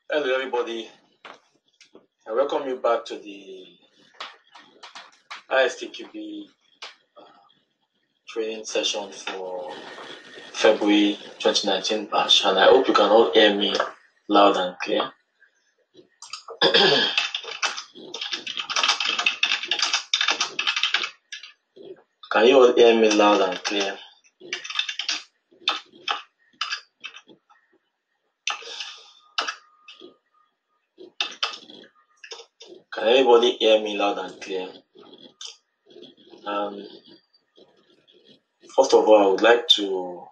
Hello everybody, I welcome you back to the ISTQB training session for February 2019 batch, and I hope you can all hear me loud and clear. Can you all hear me loud and clear? Can everybody hear me loud and clear? First of all, I would like to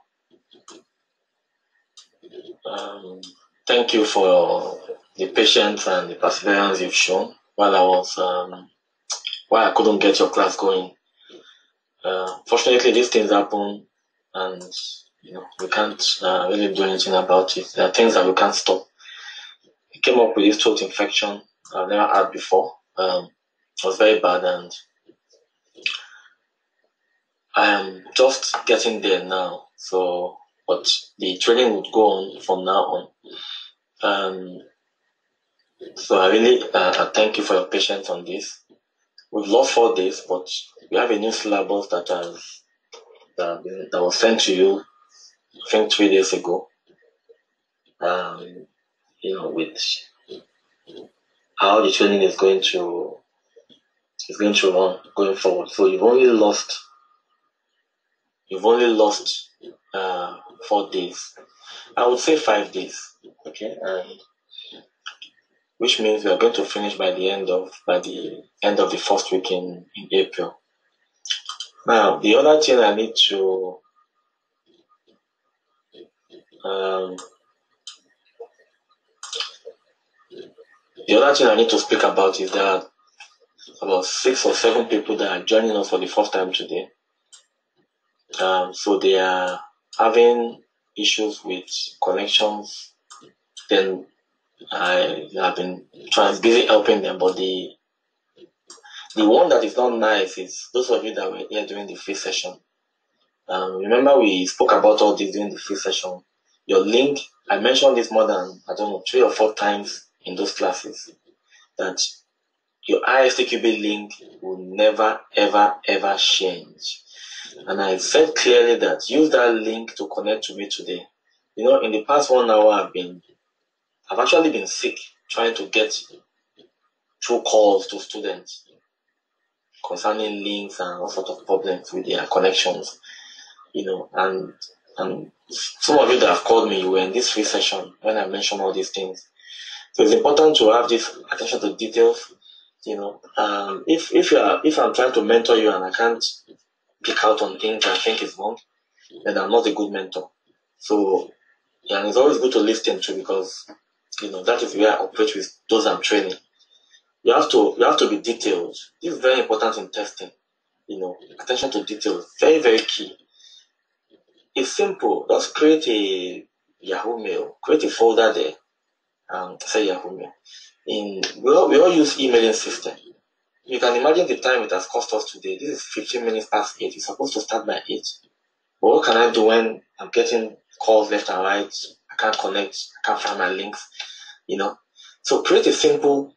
thank you for the patience and the perseverance you've shown while I couldn't get your class going. Fortunately, these things happen, and we can't really do anything about it. There are things that we can't stop. I came up with this throat infection I've never had before. It was very bad, and I am just getting there now. So, but the training would go on from now on. So I really thank you for your patience on this. We've lost 4 days, but we have a new syllabus that was sent to you, I think 3 days ago. With how the training is going to run going forward. So you've only lost 4 days. I would say 5 days. Okay, and which means we are going to finish by the end of the first week in April. Now, the other thing I need to speak about is that about 6 or 7 people that are joining us for the first time today. So they are having issues with connections. Then I have been busy helping them, but the one that is not nice is those of you that were here during the free session. Remember we spoke about all this during the free session. Your link, I mentioned this more than 3 or 4 times in those classes, that your ISTQB link will never ever change. And I said clearly that use that link to connect to me today. In the past 1 hour I've actually been sick trying to get through calls to students concerning links and all sorts of problems with their connections. And some of you that have called me, you were in this free session when I mentioned all these things. So it's important to have this attention to details. If I'm trying to mentor you and I can't pick out on things I think is wrong, then I'm not a good mentor. So, and it's always good to listen to, because that is where I operate with those I'm training. You have to be detailed. This is very important in testing. Attention to details, very, very key. It's simple. Just create a Yahoo Mail, create a folder there, say Yahoo Mail. We all use emailing system. You can imagine the time it has cost us today. This is 15 minutes past 8. It's supposed to start by 8. But what can I do when I'm getting calls left and right? I can't connect. I can't find my links. So create a simple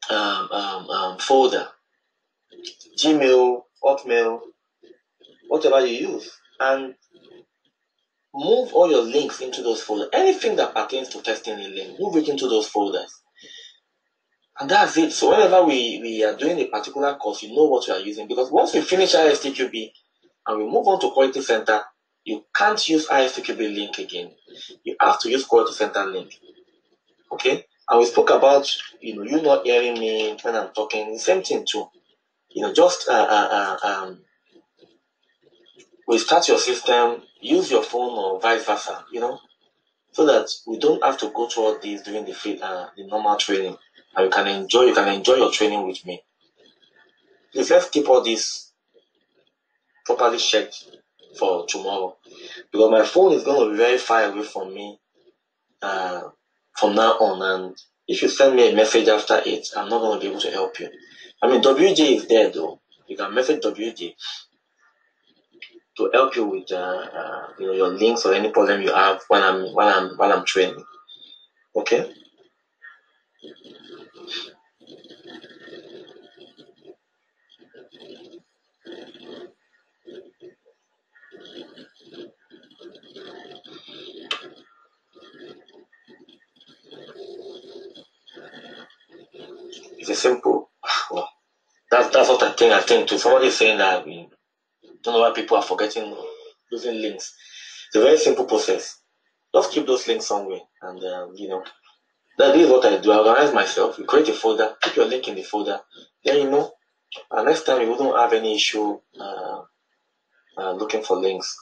folder, Gmail, Hotmail, whatever you use, and move all your links into those folders. Anything that pertains to testing a link, move it into those folders. And that's it. So whenever we are doing a particular course, you know what you are using. Because once we finish ISTQB and we move on to Quality Center, you can't use ISTQB link again. You have to use Quality Center link. Okay? And we spoke about, you not hearing me when I'm talking. The same thing too. Just restart your system, use your phone or vice versa, so that we don't have to go through all these during the normal training. And you can enjoy your training with me. Please, let's keep all this properly checked for tomorrow, because my phone is going to be very far away from me from now on, and if you send me a message after 8, I'm not going to be able to help you. WJ is there though. You can message WJ to help you with your links or any problem you have while I'm training. Okay. It's a simple. Well, that's what I think. I think too. Somebody is saying that we don't know why people are forgetting using links. It's a very simple process. Just keep those links somewhere, and that is what I do. I organize myself. You create a folder, keep your link in the folder. Then next time you wouldn't have any issue looking for links.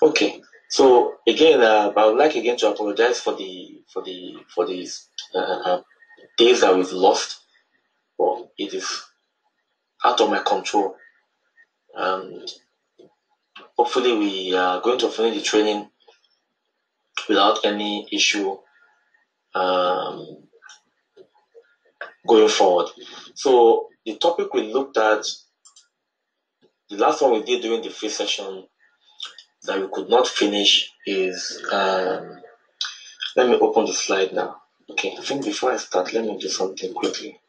Okay. So again, I would like again to apologize for these days that we've lost. But it is out of my control. And hopefully we are going to finish the training without any issue going forward. So the topic we looked at, the last one we did during the free session that we could not finish is, let me open the slide now. Okay, I think before I start, let me do something quickly.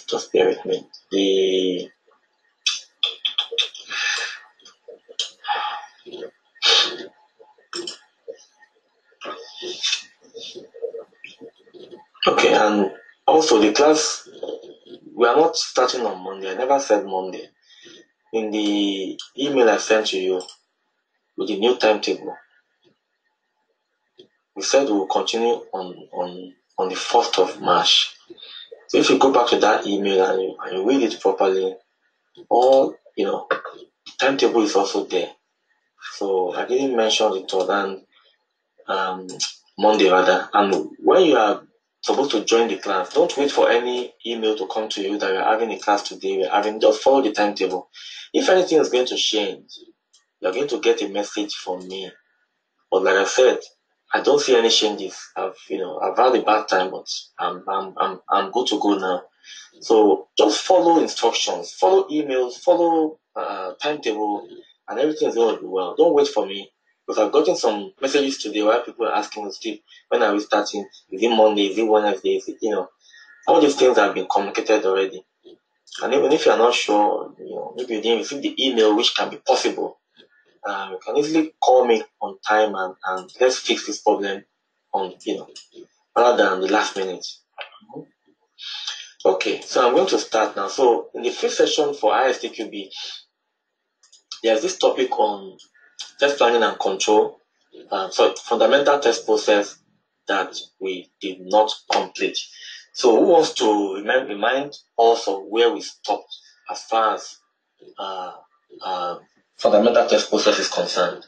Just bear with me. Okay, and also the class, we are not starting on Monday. I never said Monday. In the email I sent to you with the new timetable, we said we'll continue on the 1st of March. So if you go back to that email and you read it properly, all the timetable is also there. So I didn't mention the third and Monday rather. And when you are supposed to join the class, don't wait for any email to come to you that you're having a class today. Just follow the timetable. If anything is going to change, you're going to get a message from me. But like I said, I don't see any changes. I've had a bad time, but I'm good to go now. So just follow instructions, follow emails, follow timetable, and everything is going to be well. Don't wait for me, because I've gotten some messages today where people are asking me, Steve, when are we starting? Is it Monday? Is it Wednesday? Is it, all these things have been communicated already. And even if you're not sure, maybe you didn't receive the email, which can be possible, you can easily call me on time and let's fix this problem on, rather than the last minute. Okay, so I'm going to start now. So in the first session for ISTQB, there's this topic on test planning and control, fundamental test process that we did not complete. So who wants to remind us of where we stopped as far as fundamental test process is concerned?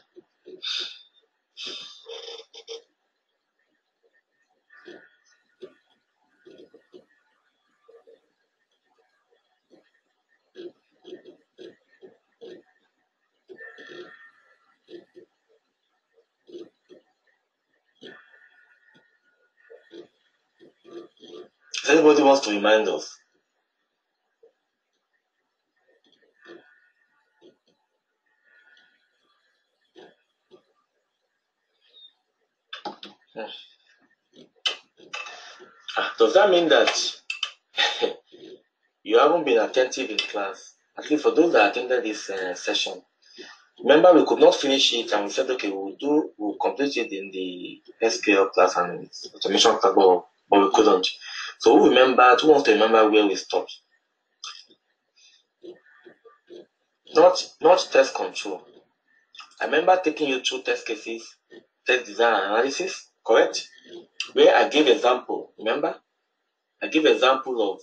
If anybody wants to remind us? Does that mean that you haven't been attentive in class? At least for those that attended this session. Remember, we could not finish it, and we said, okay, we'll complete it in the SQL class and automation class, but we couldn't. So who wants to remember where we stopped? Not test control. I remember taking you through test cases, test design and analysis, correct? Where I gave example, remember? I gave example of,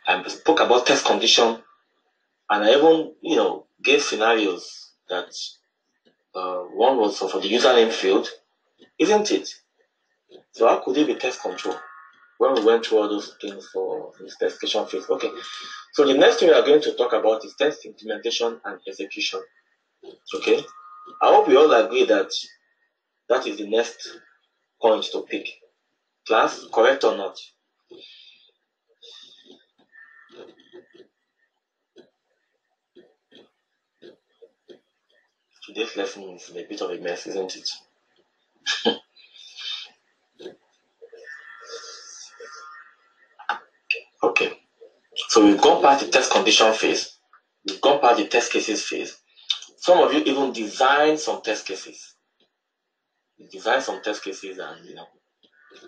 I spoke about test condition, and I even, gave scenarios that one was for the username field, isn't it? So how could it be test control when we went through all those things for the specification phase? Okay. So the next thing we are going to talk about is test implementation and execution. Okay. I hope we all agree that that is the next point to pick. Class, correct or not? today's lesson is a bit of a mess, isn't it? Okay. So we've gone past the test condition phase. We've gone past the test cases phase. Some of you even designed some test cases. You designed some test cases, and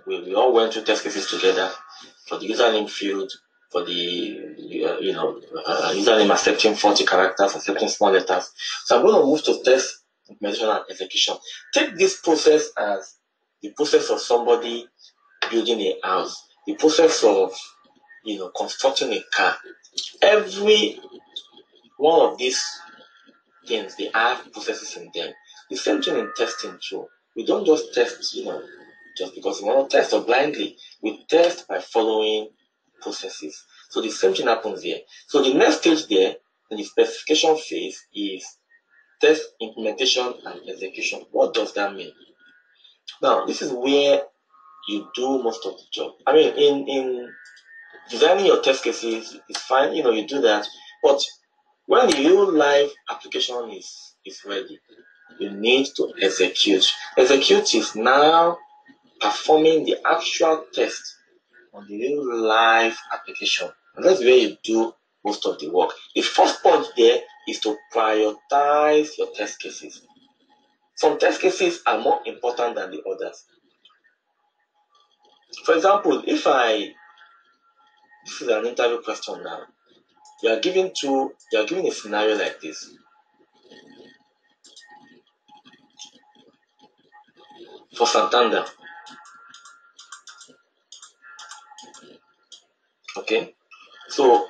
we all went through test cases together for the username field, for the username accepting 40 characters, accepting small letters. So I'm going to move to test implementation and execution. Take this process as the process of somebody building a house, the process of constructing a car. Every one of these things, they have processes in them. The same thing in testing too. We don't just test, just because we want to test or blindly. We test by following processes. So the same thing happens here. So the next stage there in the specification phase is test, implementation, and execution. What does that mean? Now, this is where you do most of the job. I mean, in designing your test cases, it's fine, you do that. But when the real live application is ready, you need to execute. Execute is now performing the actual test on the real live application. And that's where you do most of the work. The first point there is to prioritize your test cases. Some test cases are more important than the others. For example, this is an interview question now. You are given a scenario like this. For Santander. Okay? So,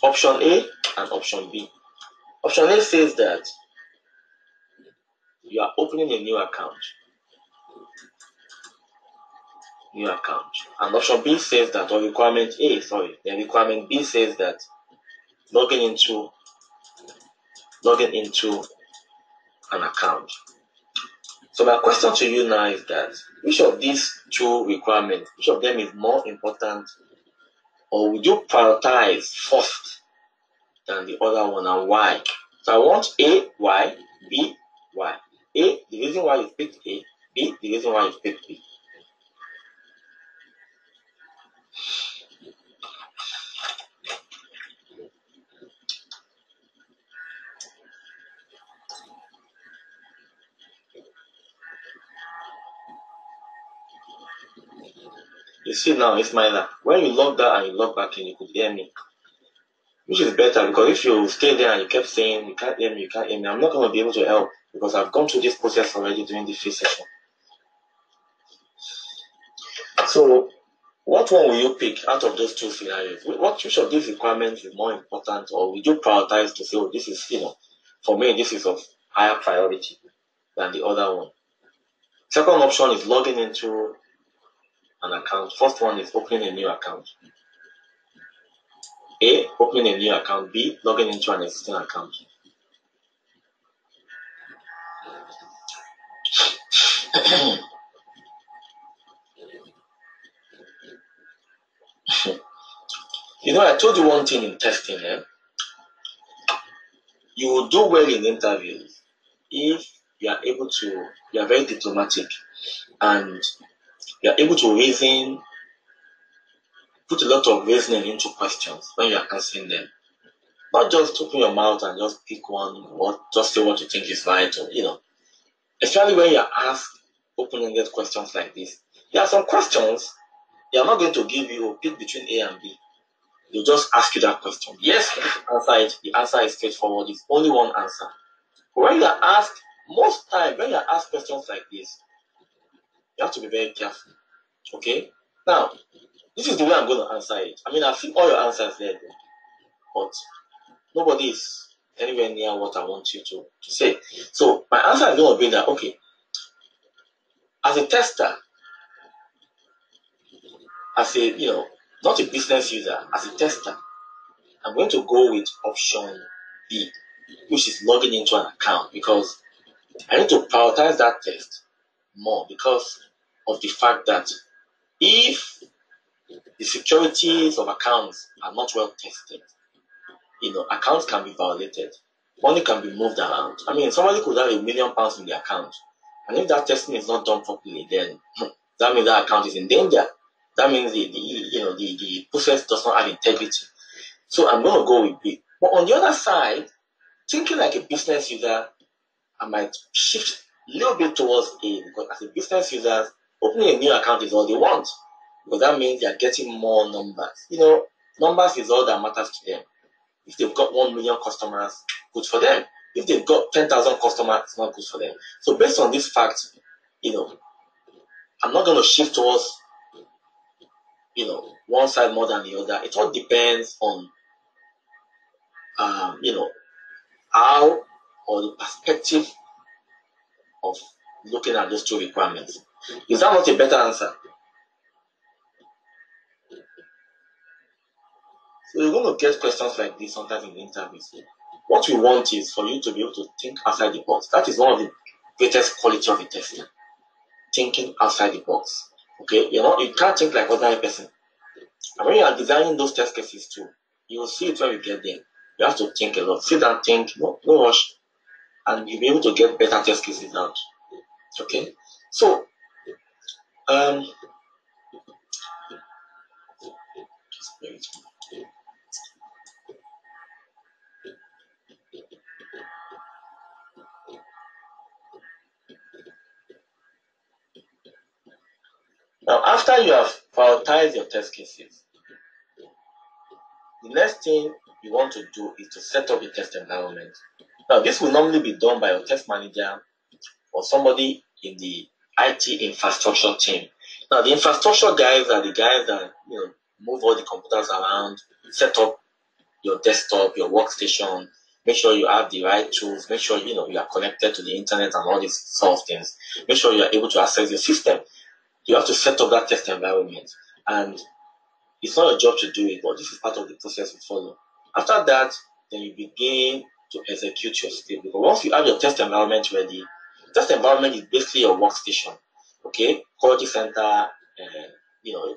option A and option B. Option A says that you are opening a new account. And option B says that, or requirement requirement B says that logging into an account. So my question to you now is that which of these two requirements, which of them is more important, or would you prioritize first than the other one, and why? So I want A, why, B, why. A, the reason why you picked A, B, the reason why you picked B. You see now, Ismaila, when you log that and you log back in, you could hear me. Which is better, because if you stay there and you kept saying, you can't hear me, I'm not going to be able to help, because I've gone through this process already during the free session. So, what one will you pick out of those two scenarios? Which of these requirements is more important, or will you prioritize to say, oh, this is, for me, this is of higher priority than the other one? Second option is logging into an account. First one is opening a new account. A, opening a new account. B, logging into an existing account. I told you one thing in testing. You will do well in interviews if you are very diplomatic, and you are able to put a lot of reasoning into questions when you are answering them. Not just open your mouth and just pick one, or just say what you think is right, or, especially when you are asked open-ended questions like this. There are some questions they are not going to give you pick between A and B. They'll just ask you that question. Yes, answer it. The answer is straightforward. It's only one answer. But when you are asked, most times when you are asked questions like this, you have to be very careful. Okay? Now, this is the way I'm going to answer it. I mean, I've seen all your answers there, but nobody is anywhere near what I want you to say. So my answer is going to be that, okay, as a tester, as a, not a business user, as a tester, I'm going to go with option B, which is logging into an account, because I need to prioritize that test more because of the fact that if the securities of accounts are not well tested, accounts can be violated. money can be moved around. I mean, somebody could have £1 million in their account, and if that testing is not done properly, then that means that account is in danger. That means the process does not have integrity. So I'm going to go with B. But on the other side, thinking like a business user, I might shift a little bit towards A, because as a business user, opening a new account is all they want, because that means they are getting more numbers. Numbers is all that matters to them. If they've got 1 million customers, good for them. If they've got 10,000 customers, it's not good for them. So based on this fact, I'm not going to shift towards, one side more than the other. It all depends on, how or the perspective of looking at those two requirements. Is that not a better answer? So you're going to get questions like this sometimes in the interviews. What we want is for you to be able to think outside the box. That is one of the greatest quality of a tester. Thinking outside the box. Okay? You can't think like ordinary person. And when you are designing those test cases too, you will see it when you get there. You have to think a lot. Sit and think, no rush, and you'll be able to get better test cases out. Okay? So, just bear with me. Now, after you have prioritized your test cases, the next thing you want to do is to set up a test environment. Now, this will normally be done by your test manager or somebody in the IT infrastructure team. Now, the infrastructure guys are the guys that move all the computers around, set up your desktop, your workstation, make sure you have the right tools, make sure you are connected to the internet and all these sort of things. Make sure you are able to access your system. You have to set up that test environment, and it's not your job to do it, but this is part of the process we follow. After that, then you begin to execute your script. Because once you have your test environment ready, test environment is basically your workstation. Okay, quality center,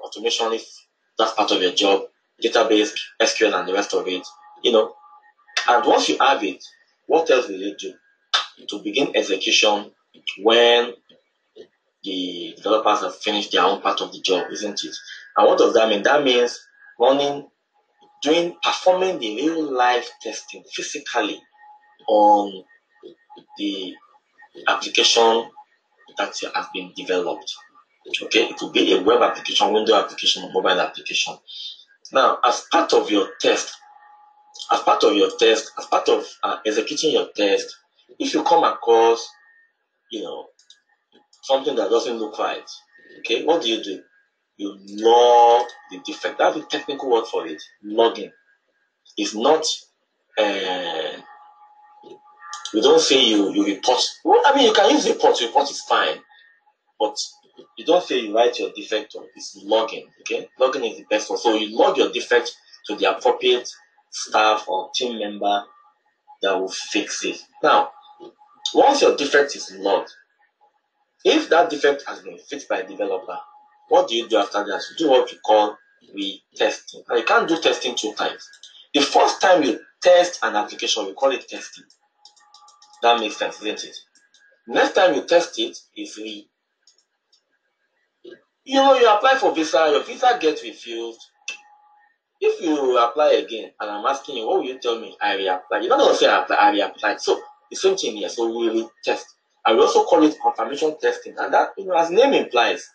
automation if that's part of your job, database, SQL, and the rest of it. And once you have it, what else will you do to begin execution when the developers have finished their own part of the job, isn't it? And what does that mean? That means performing the real life testing physically on the application that has been developed. Okay, it could be a web application, window application, or mobile application. Now, as part of executing your test, if you come across, something that doesn't look right, okay, what do? You log the defect. That's the technical word for it. Logging. It's not, you don't say you report. Well, I mean, you can use report. Report is fine. But you don't say you write your defect, or it's logging. Okay? Logging is the best one. So you log your defect to the appropriate staff or team member that will fix it. Now, once your defect is logged, if that defect has been fixed by a developer, what do you do after that? You do what we call retesting. Now, you can't do testing 2 times. The first time you test an application, we call it testing. That makes sense, isn't it? Next time you test it is you apply for visa, your visa gets refused. If you apply again, and I'm asking you, what will you tell me? I reapply. You're not going to say I reapplied. So the same thing here. So we will test. I will also call it confirmation testing. And that, as the name implies,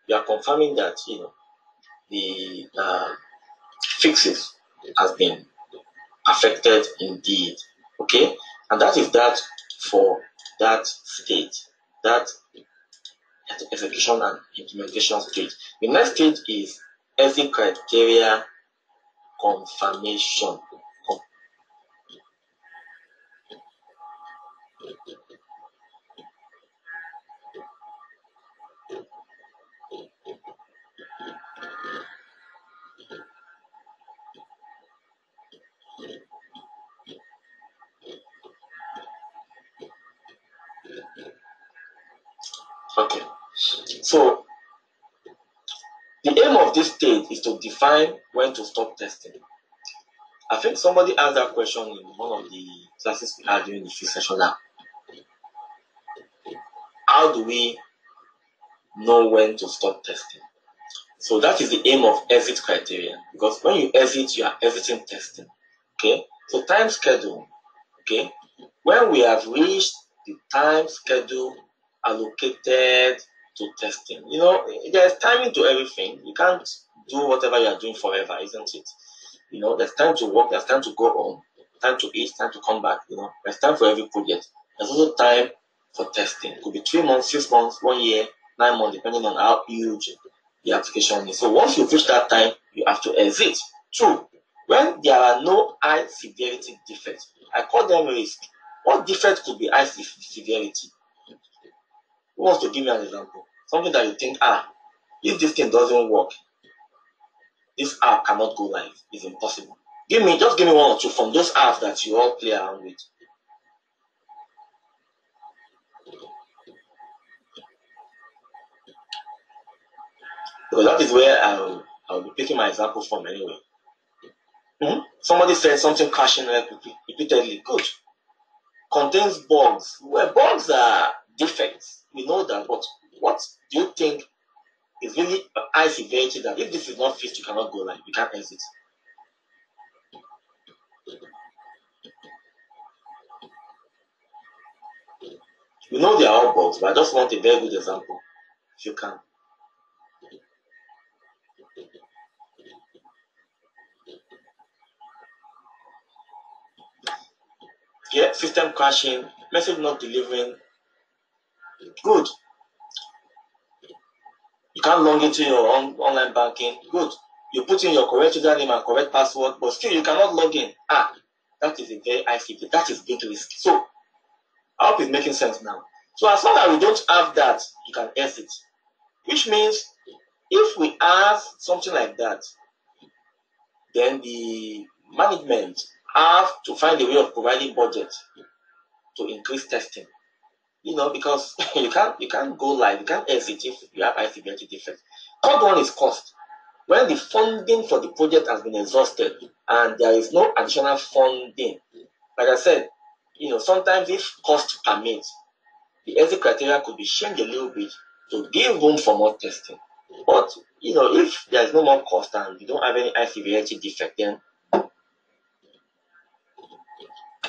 you are confirming that, the fixes has been affected indeed. Okay? And that is that for that stage, that execution and implementation stage. The next stage is exit criteria confirmation. Okay, so the aim of this stage is to define when to stop testing. I think somebody asked that question in one of the classes we had during the fifth session now. How do we know when to stop testing? So that is the aim of exit criteria, because when you exit, you are exiting testing. Okay, so time schedule. Okay, when we have reached the time schedule allocated to testing, there's timing to everything. You can't do whatever you are doing forever, isn't it? There's time to work, there's time to go home, time to eat, time to come back. There's time for every project. There's also time for testing. It could be 3 months, 6 months, 1 year, 9 months, depending on how huge the application is. So once you reach that time, you have to exit. True. When there are no high severity defects, I call them risk. What defect could be high severity? Who wants to give me an example? Something that you think, if this thing doesn't work, this app cannot go live. It's impossible. Just give me one or two from those apps that you all play around with. Because that is where I'll be picking my example from anyway. Somebody said something crashing repeatedly. Good. Contains bugs. Well, bugs are defects. We know that, but what do you think is really high severity that if this is not fixed, you cannot go live, you can't exit? We know they are all bugs, but I just want a very good example, if you can. Yeah, system crashing, message not delivering. Good. You can't log into your online banking. Good. You put in your correct username and correct password, but still you cannot log in. That is a very high secret. That is big risk. So, I hope it's making sense now. So, as long as we don't have that, you can exit. Which means, if we have something like that, then the management have to find a way of providing budget to increase testing. Because you can't go live, you can't exit if you have high severity defects. Third one is cost. When the funding for the project has been exhausted and there is no additional funding, like I said, sometimes if cost permits, the exit criteria could be changed a little bit to give room for more testing. But if there is no more cost and you don't have any high severity defect, then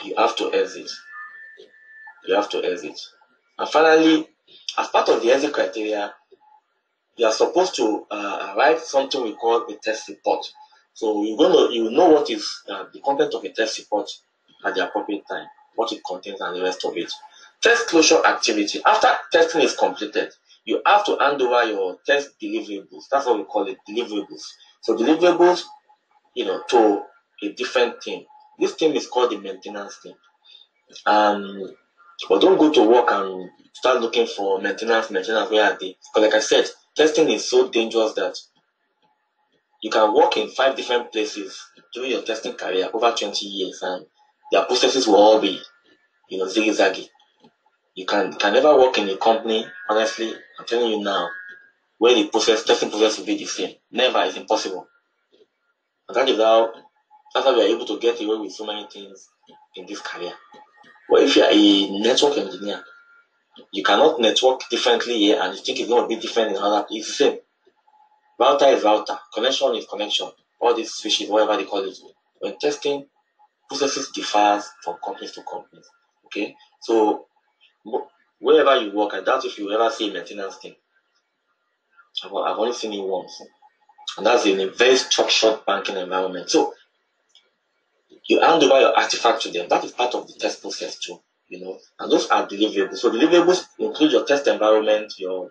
you have to exit. And finally, as part of the exit criteria, you are supposed to write something we call a test report. So you know what is the content of a test report at the appropriate time, what it contains and the rest of it. Test closure activity. After testing is completed, you have to hand over your test deliverables. That's what we call it, deliverables. So deliverables, to a different team. This team is called the maintenance team. But don't go to work and start looking for maintenance, where are they? Because like I said, testing is so dangerous that you can work in 5 different places during your testing career over 20 years and their processes will all be, ziggy-zaggy. You can never work in a company, honestly, I'm telling you now, where the testing process will be the same. Never, it's impossible. And that's how we are able to get away with so many things in this career. But if you are a network engineer, you cannot network differently here and you think it's going to be different in another place. It's the same. Router is router. Connection is connection. All these switches, whatever they call it. When testing, processes differs from companies to companies. Okay? So, wherever you work, I doubt if you ever see a maintenance thing. I've only seen it once. And that's in a very structured banking environment. So, you hand over your artifact to them. That is part of the test process too. And those are deliverables. So deliverables include your test environment, your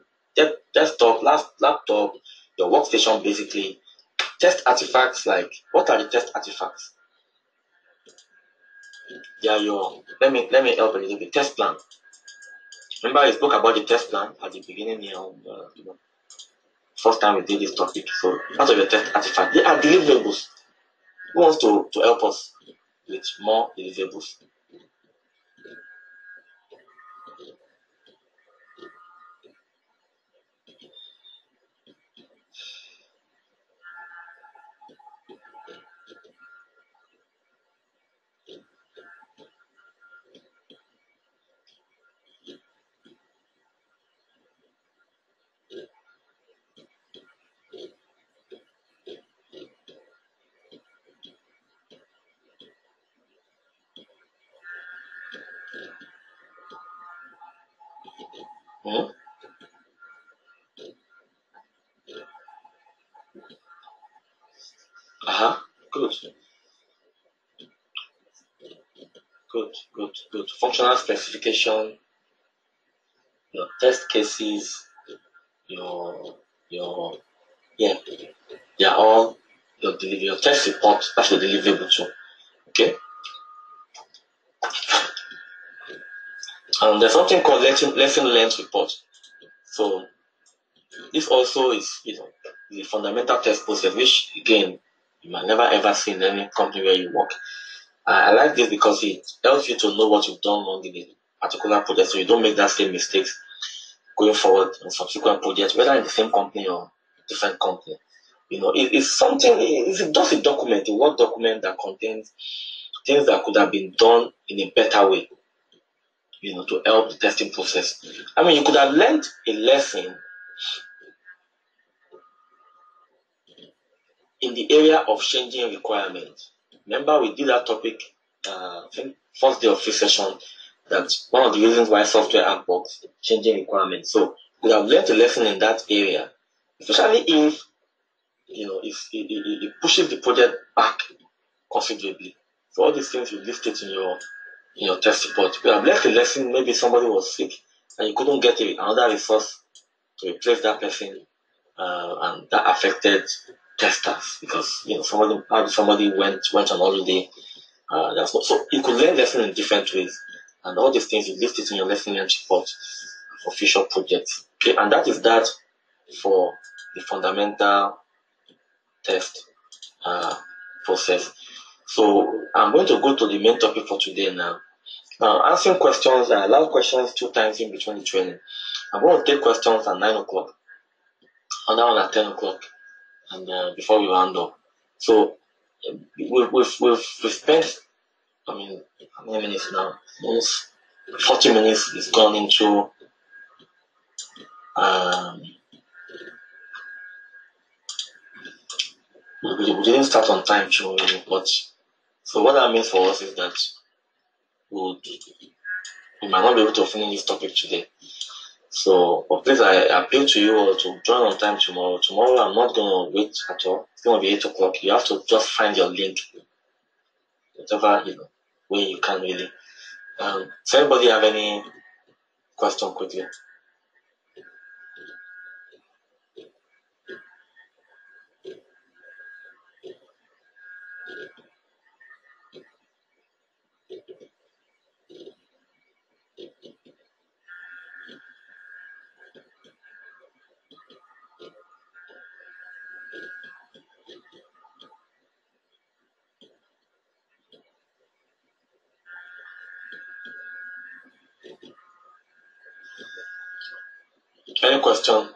desktop, laptop, your workstation basically. Test artifacts, like what are the test artifacts? They are let me help a little bit. Test plan. Remember I spoke about the test plan at the beginning here first time we did this topic. So part of your test artifact, they are deliverables. Who wants to help us with more deliverables? Hmm? Uh-huh. Good, good. Functional specification, your test cases, your your yeah, they are all your delivery, your test report, that's your deliverable too. Okay. And there's something called lesson learned report. So this also is, the fundamental test process, which again you might never ever see in any company where you work. I like this because it helps you to know what you've done wrong in a particular project, so you don't make that same mistakes going forward in subsequent projects, whether in the same company or different company. It's something. It's just a document, a Word document that contains things that could have been done in a better way. To help the testing process. I mean, you could have learned a lesson in the area of changing requirements. Remember, we did that topic, I think, first day of free session, that one of the reasons why software app works, changing requirements. So, we have learned a lesson in that area, especially if, it pushes the project back considerably. So, all these things you listed in your test report. We have learned a lesson, maybe somebody was sick and you couldn't get another resource to replace that person, and that affected testers because somebody went on holiday. So you could learn lesson in different ways, and all these things you list it in your lesson learned report for future projects. Okay, and that is that for the fundamental test process. So I'm going to go to the main topic for today now. Now, answering questions, I allow questions 2 times in between the training. I'm going to take questions at 9 o'clock, another one at 10 o'clock, and before we round up. So we've spent, I mean, how many minutes now? Almost 40 minutes is gone into um, we didn't start on time, sure, but so what that means for us is that we might not be able to finish this topic today. So, but please, I appeal to you all to join on time tomorrow. Tomorrow, I'm not going to wait at all. It's going to be 8 o'clock. You have to just find your link, whatever, way you can really. Does anybody have any question quickly? Any question?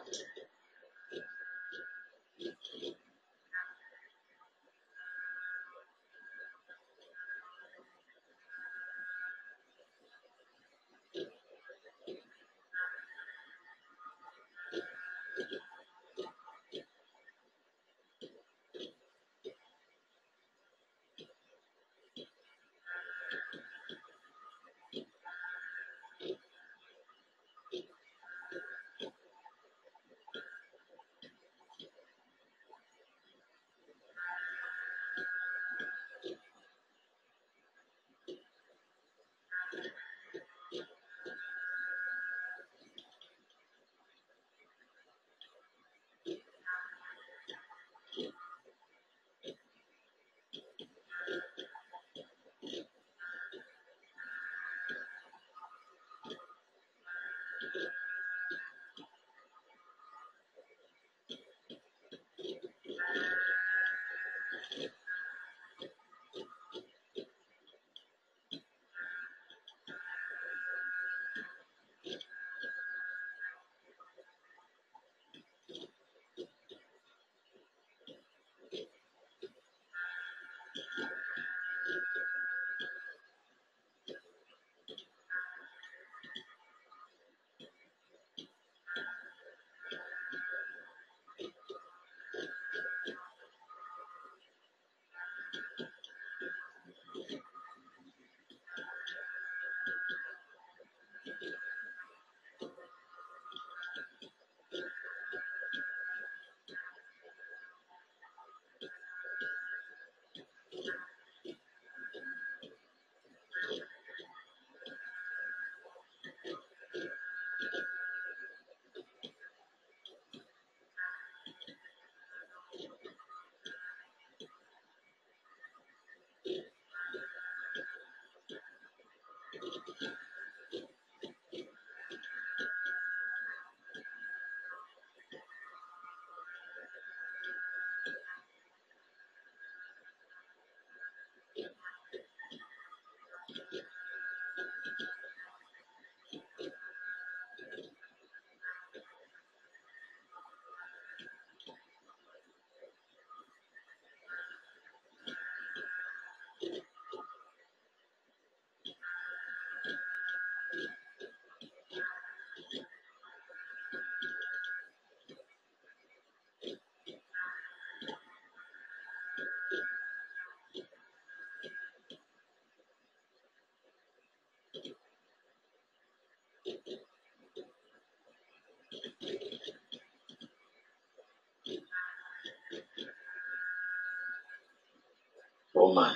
Oh my.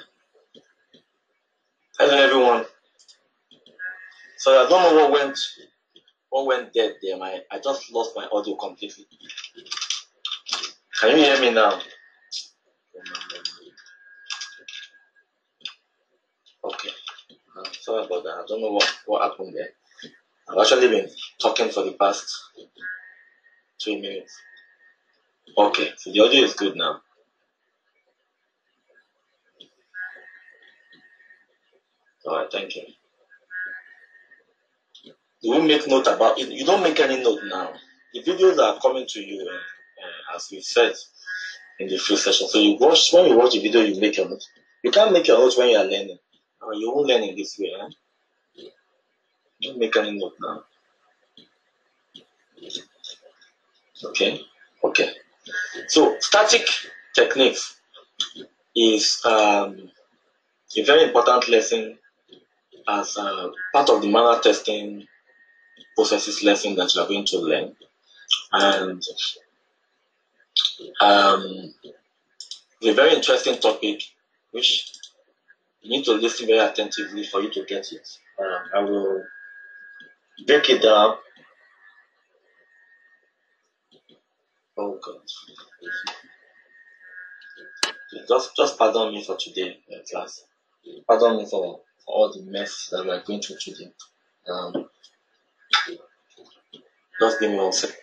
Hello everyone. So I don't know what went dead there. I just lost my audio completely. Can you hear me now? Okay. Sorry about that. I don't know what happened there. I've actually been talking for the past 3 minutes. Okay, so the audio is good now. Alright, thank you. You will make note about it. You don't make any note now. The videos are coming to you as we said in the free session. So when you watch the video, you make your notes. You can't make your notes when you are learning. You won't learn in this way. Don't make any note now. Okay. So static techniques is a very important lesson as part of the manual testing processes lesson that you are going to learn. And it's a very interesting topic which you need to listen very attentively for you to get it. I will break it down. Oh God. Just pardon me for today, class. Pardon me for all the mess that we are going through today. Just give me 1 second.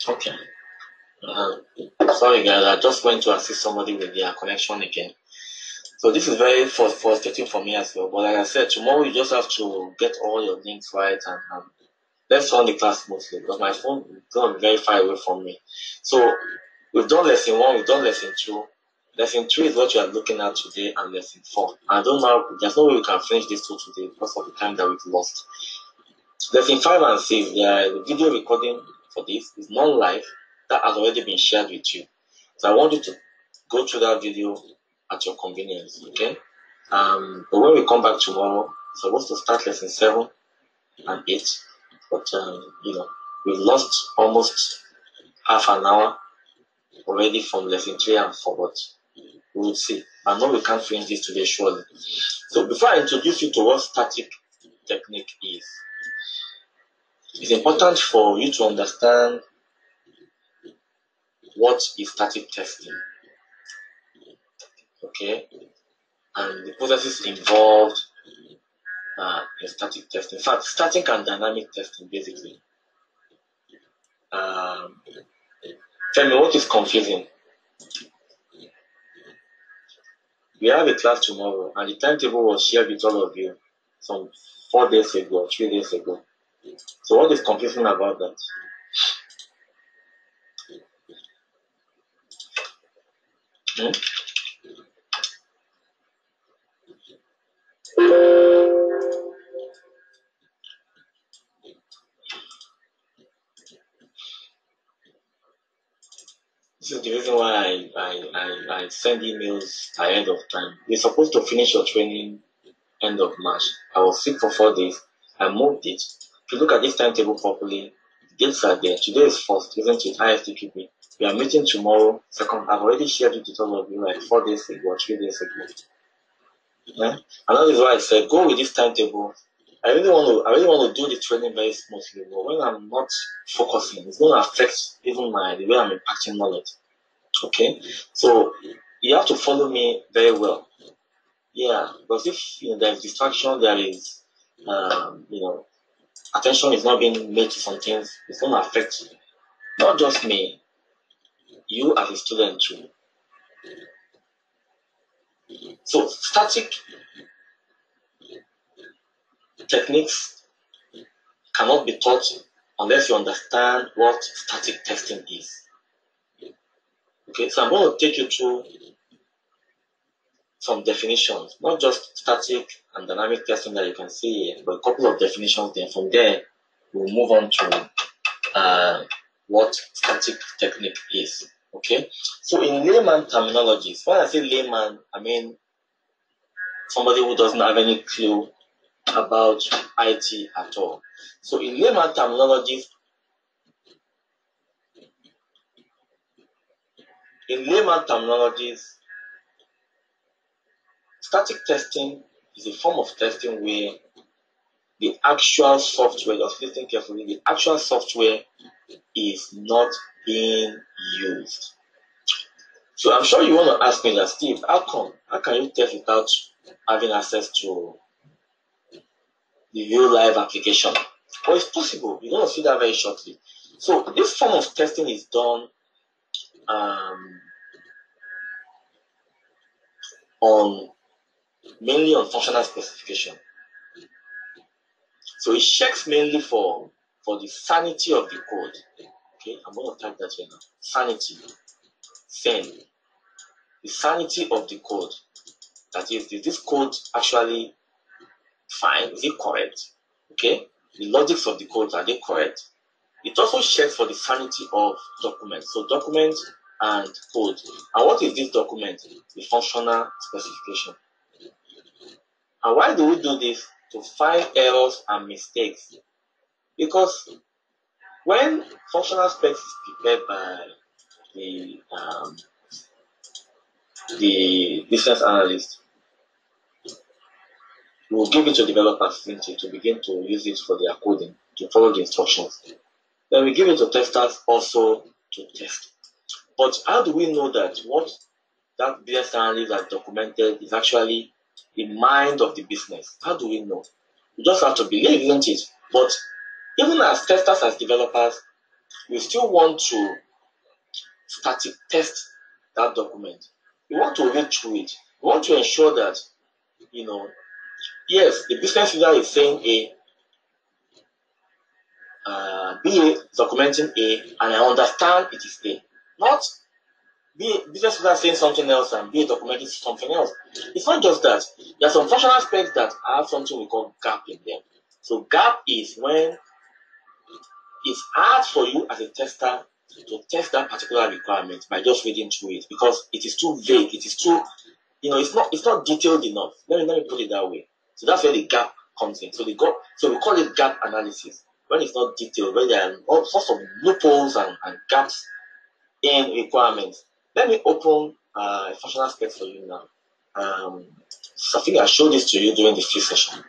Okay. Sorry guys, I just went to assist somebody with their connection again. So this is very frustrating for me as well. But like I said, tomorrow you just have to get all your links right and let's run the class smoothly because my phone is going to be very far away from me. So we've done lesson 1, we've done lesson 2. Lesson 3 is what you are looking at today, and lesson 4. I don't know, there's no way we can finish this 2 today because of the time that we've lost. Lesson 5 and 6, the video recording for this is non-live. That has already been shared with you. So I want you to go through that video at your convenience, okay? But when we come back tomorrow, we're supposed to start lesson 7 and 8. But, we've lost almost half an hour already from lesson 3 and 4, but we will see. I know we can't finish this today, surely. So before I introduce you to what static technique is, it's important for you to understand what is static testing, okay? And the processes involved in static testing. In fact, static and dynamic testing, basically. Tell me what is confusing. We have a class tomorrow, and the timetable was shared with all of you some 4 days ago, 3 days ago. So what is confusing about that? This is the reason why I send emails ahead of time. You're supposed to finish your training end of March. I was sick for 4 days. I moved it. If you look at this timetable properly, the dates are there. Today is 1st, isn't it? ISTPP. We are meeting tomorrow, 2nd. I've already shared it with all of you like 4 days ago, 3 days ago. Yeah? And that is why I said, go with this timetable. I really want to do the training very smoothly, but when I'm not focusing, it's going to affect even the way I'm impacting knowledge. Okay? So you have to follow me very well. Yeah, because if there's distraction, there is attention is not being made to some things, it's going to affect not just me, you as a student too. So static techniques cannot be taught unless you understand what static testing is. Okay, so I'm going to take you through some definitions, not just static and dynamic testing that you can see here, but a couple of definitions. Then from there, we'll move on to what static technique is. Okay, so in layman terminologies, when I say layman, I mean somebody who doesn't have any clue about IT at all. So in layman terminologies, static testing is a form of testing where the actual software, just listen carefully, the actual software is not being used. So I'm sure you want to ask me that, Steve, how can you test without having access to the real live application? Well, it's possible. You're going to see that very shortly. So this form of testing is done mainly on functional specification. So it checks mainly for the sanity of the code. Okay, I'm going to type that here now. Sanity. The sanity of the code. That is this code actually fine? Is it correct? Okay, the logics of the code, are they correct? It also checks for the sanity of documents. So documents and code. And what is this document? The functional specification. And why do we do this? To find errors and mistakes. Because when functional specs is prepared by the business analyst, we will give it to developers to begin to use it for their coding, to follow the instructions. Then we give it to testers also to test. But how do we know that what that business analyst has documented is actually the mind of the business? How do we know? We just have to believe, isn't it? But even as testers, as developers, we still want to static test that document. We want to read through it. We want to ensure that, yes, the business user is saying A, B documenting A, and I understand it is A. Not B business user saying something else and B documenting something else. It's not just that. There are some functional specs that have something we call gap in them. So gap is when it's hard for you as a tester to test that particular requirement by just reading through it because it is too vague. It is too, it's not detailed enough. Let me put it that way. So that's where the gap comes in. So we call it gap analysis when it's not detailed, when there are all sorts of loopholes and gaps in requirements. Let me open a functional spec for you now. So I think I showed this to you during the free session.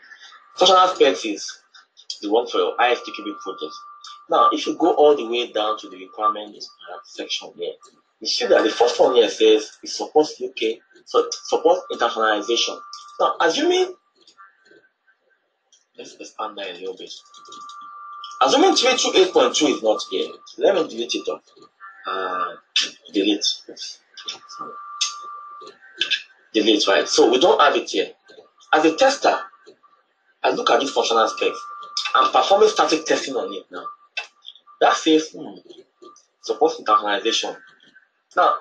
Functional spec is the one for your IFTQB project. Now, if you go all the way down to the requirement section here, you see that the first one here says it supports UK, so it supports internationalization. Now, assuming, let's expand that a little bit. Assuming 328.2 is not here, let me delete it off. Delete. Delete, right? So we don't have it here. As a tester, I look at this functional specs. I'm performing static testing on it now. That says supports internationalization. Now,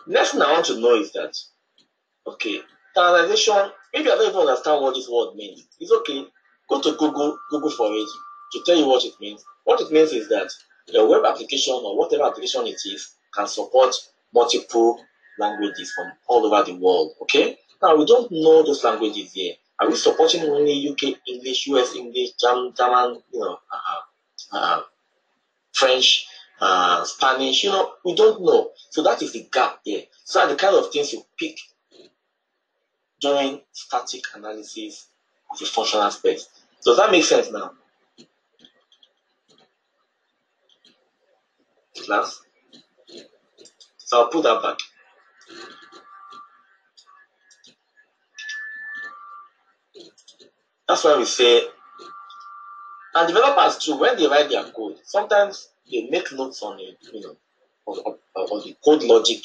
next thing I want to know is that, okay, internationalization, maybe I don't even understand what this word means. It's okay. Go to Google for it to tell you what it means. What it means is that your web application or whatever application it is can support multiple languages from all over the world. Okay? Now, we don't know those languages here. Are we supporting only UK English, US English, German, French, Spanish, we don't know. So that is the gap there. So are the kind of things you pick during static analysis of a functional specs. Does that make sense now? Class? So I'll put that back. That's why we say And developers too, when they write their code, sometimes they make notes on it, on the code logic.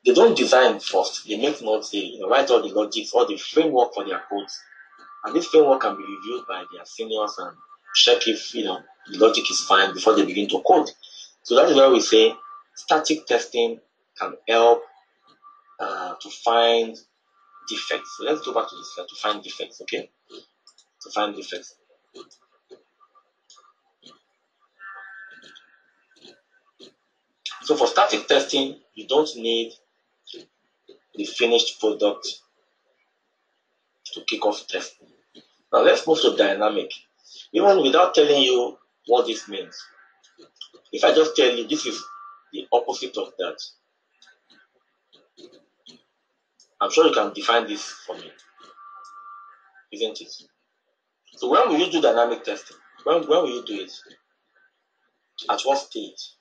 They don't design first. They make notes. They write all the logics, all the framework for their codes, and this framework can be reviewed by their seniors and check if the logic is fine before they begin to code. So that is why we say static testing can help to find defects. So let's go back to this slide to find defects. Okay, to find defects. So for static testing, you don't need the finished product to kick off testing. Now let's move to dynamic. Even without telling you what this means, if I just tell you this is the opposite of that, I'm sure you can define this for me, isn't it? So when will you do dynamic testing? When will you do it? At what stage?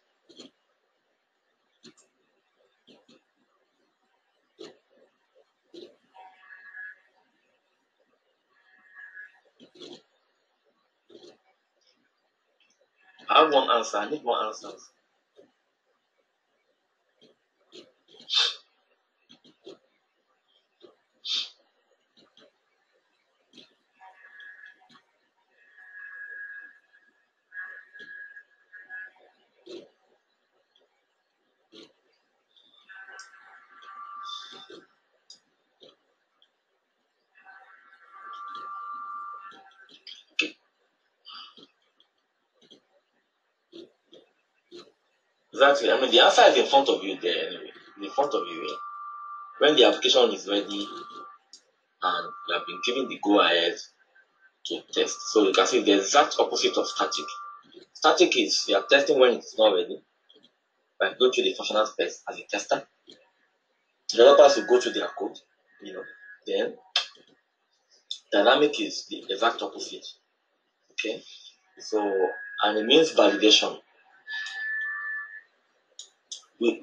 I have one answer. I need more answers. Exactly. I mean, the answer is in front of you there anyway. In front of you here. When the application is ready and you have been given the go ahead to test. So you can see the exact opposite of static. Static is you are testing when it's not ready. Like go through the functional specs as a tester. Developers will go through their code, Then dynamic is the exact opposite. Okay. So and it means validation. We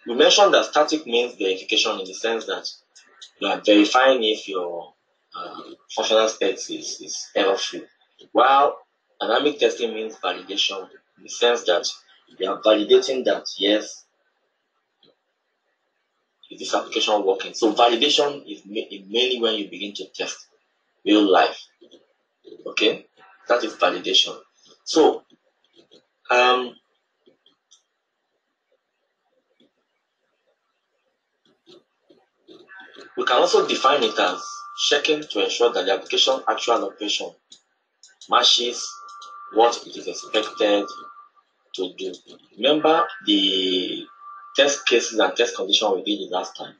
mentioned that static means verification in the sense that you are verifying if your functional specs is error-free. While dynamic testing means validation in the sense that you are validating that yes, is this application working? So validation is mainly when you begin to test real life. Okay, that is validation. So we can also define it as checking to ensure that the application actual operation matches what it is expected to do. Remember the test cases and test condition we did the last time.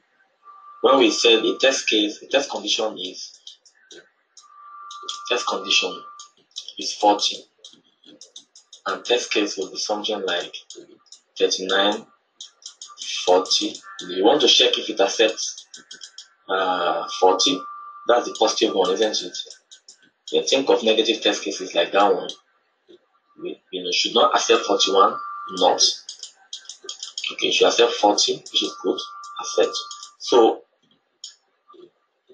When we said a test case, a test condition is 40, and test case will be something like 39, 40. You want to check if it accepts 40. That's the positive one, isn't it? You think of negative test cases like that one. We should not accept 41, not. Okay, you should accept 40, which is good. Accept. So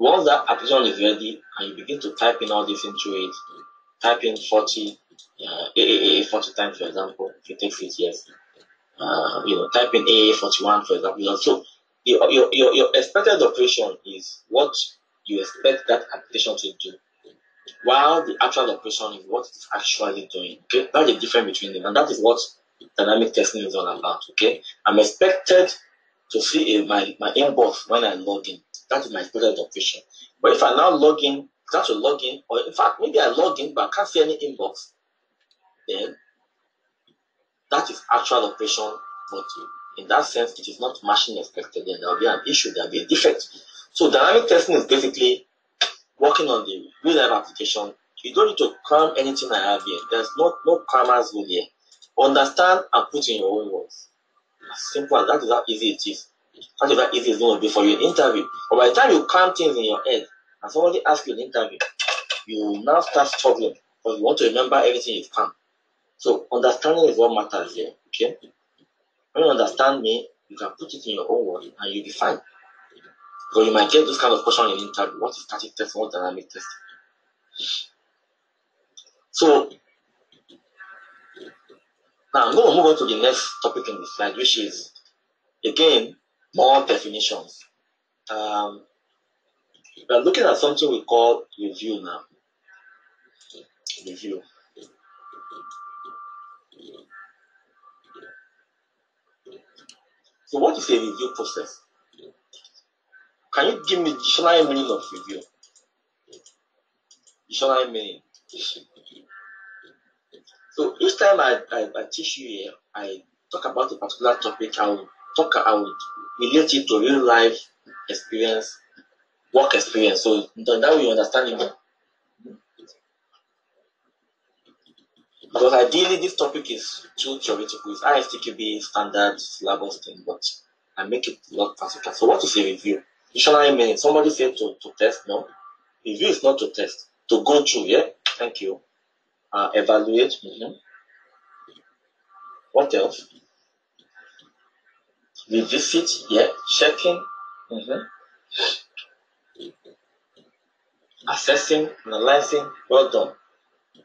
once that application is ready and you begin to type in all this into it, type in 40, 40 times, for example, if it takes 8 years. Type in AA 41, for example. So your expected operation is what you expect that application to do, while the actual operation is what it's actually doing. Okay, that's the difference between them, and that is what dynamic testing is all about. Okay, I'm expected to see my inbox when I log in. That is my expected operation. But if I now log in, start to log in, or in fact maybe I log in but I can't see any inbox, then that is actual operation. But in that sense, it is not matching expected. Then there will be an issue. There will be a defect. So dynamic testing is basically working on the real life application. You don't need to cram anything I have here. There's no crammers rule here. Understand and put in your own words. As simple as that is how easy it is. That is how easy it's going to be for you in interview. But by the time you cram things in your head and somebody asks you in interview, you now start struggling because you want to remember everything you've crammed. So understanding is what matters here. Okay? When you understand me, you can put it in your own words and you'll be fine. So you might get this kind of question in interview. What is static testing? What is dynamic testing? So now I'm going to move on to the next topic in the slide, which is, again, more definitions. We are looking at something we call review now. Review. So what is a review process? Can you give me the dictionary meaning of review? Dictionary meaning. So each time I teach you here, I talk about a particular topic, I would relate it to real life experience, work experience. So that way you understand it. Because ideally this topic is too theoretical. It's ISTQB standard syllabus thing, but I make it a lot practical. So what is a review? Dictionary meaning. Somebody said to test. No. Review is not to test. To go through, yeah? Thank you. Evaluate. What else? Revisit, yeah. Checking. Assessing, analyzing. Well done.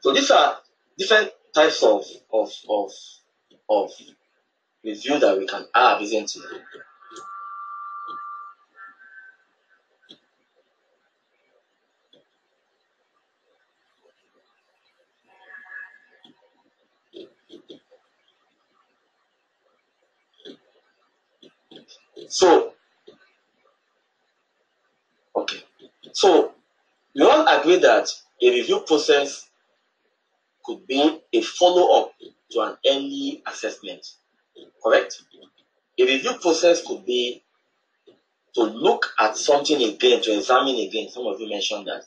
So these are different types of review that we can have, isn't it? So, okay. So, we all agree that a review process could be a follow-up to an early assessment, correct? A review process could be to look at something again, to examine again. Some of you mentioned that.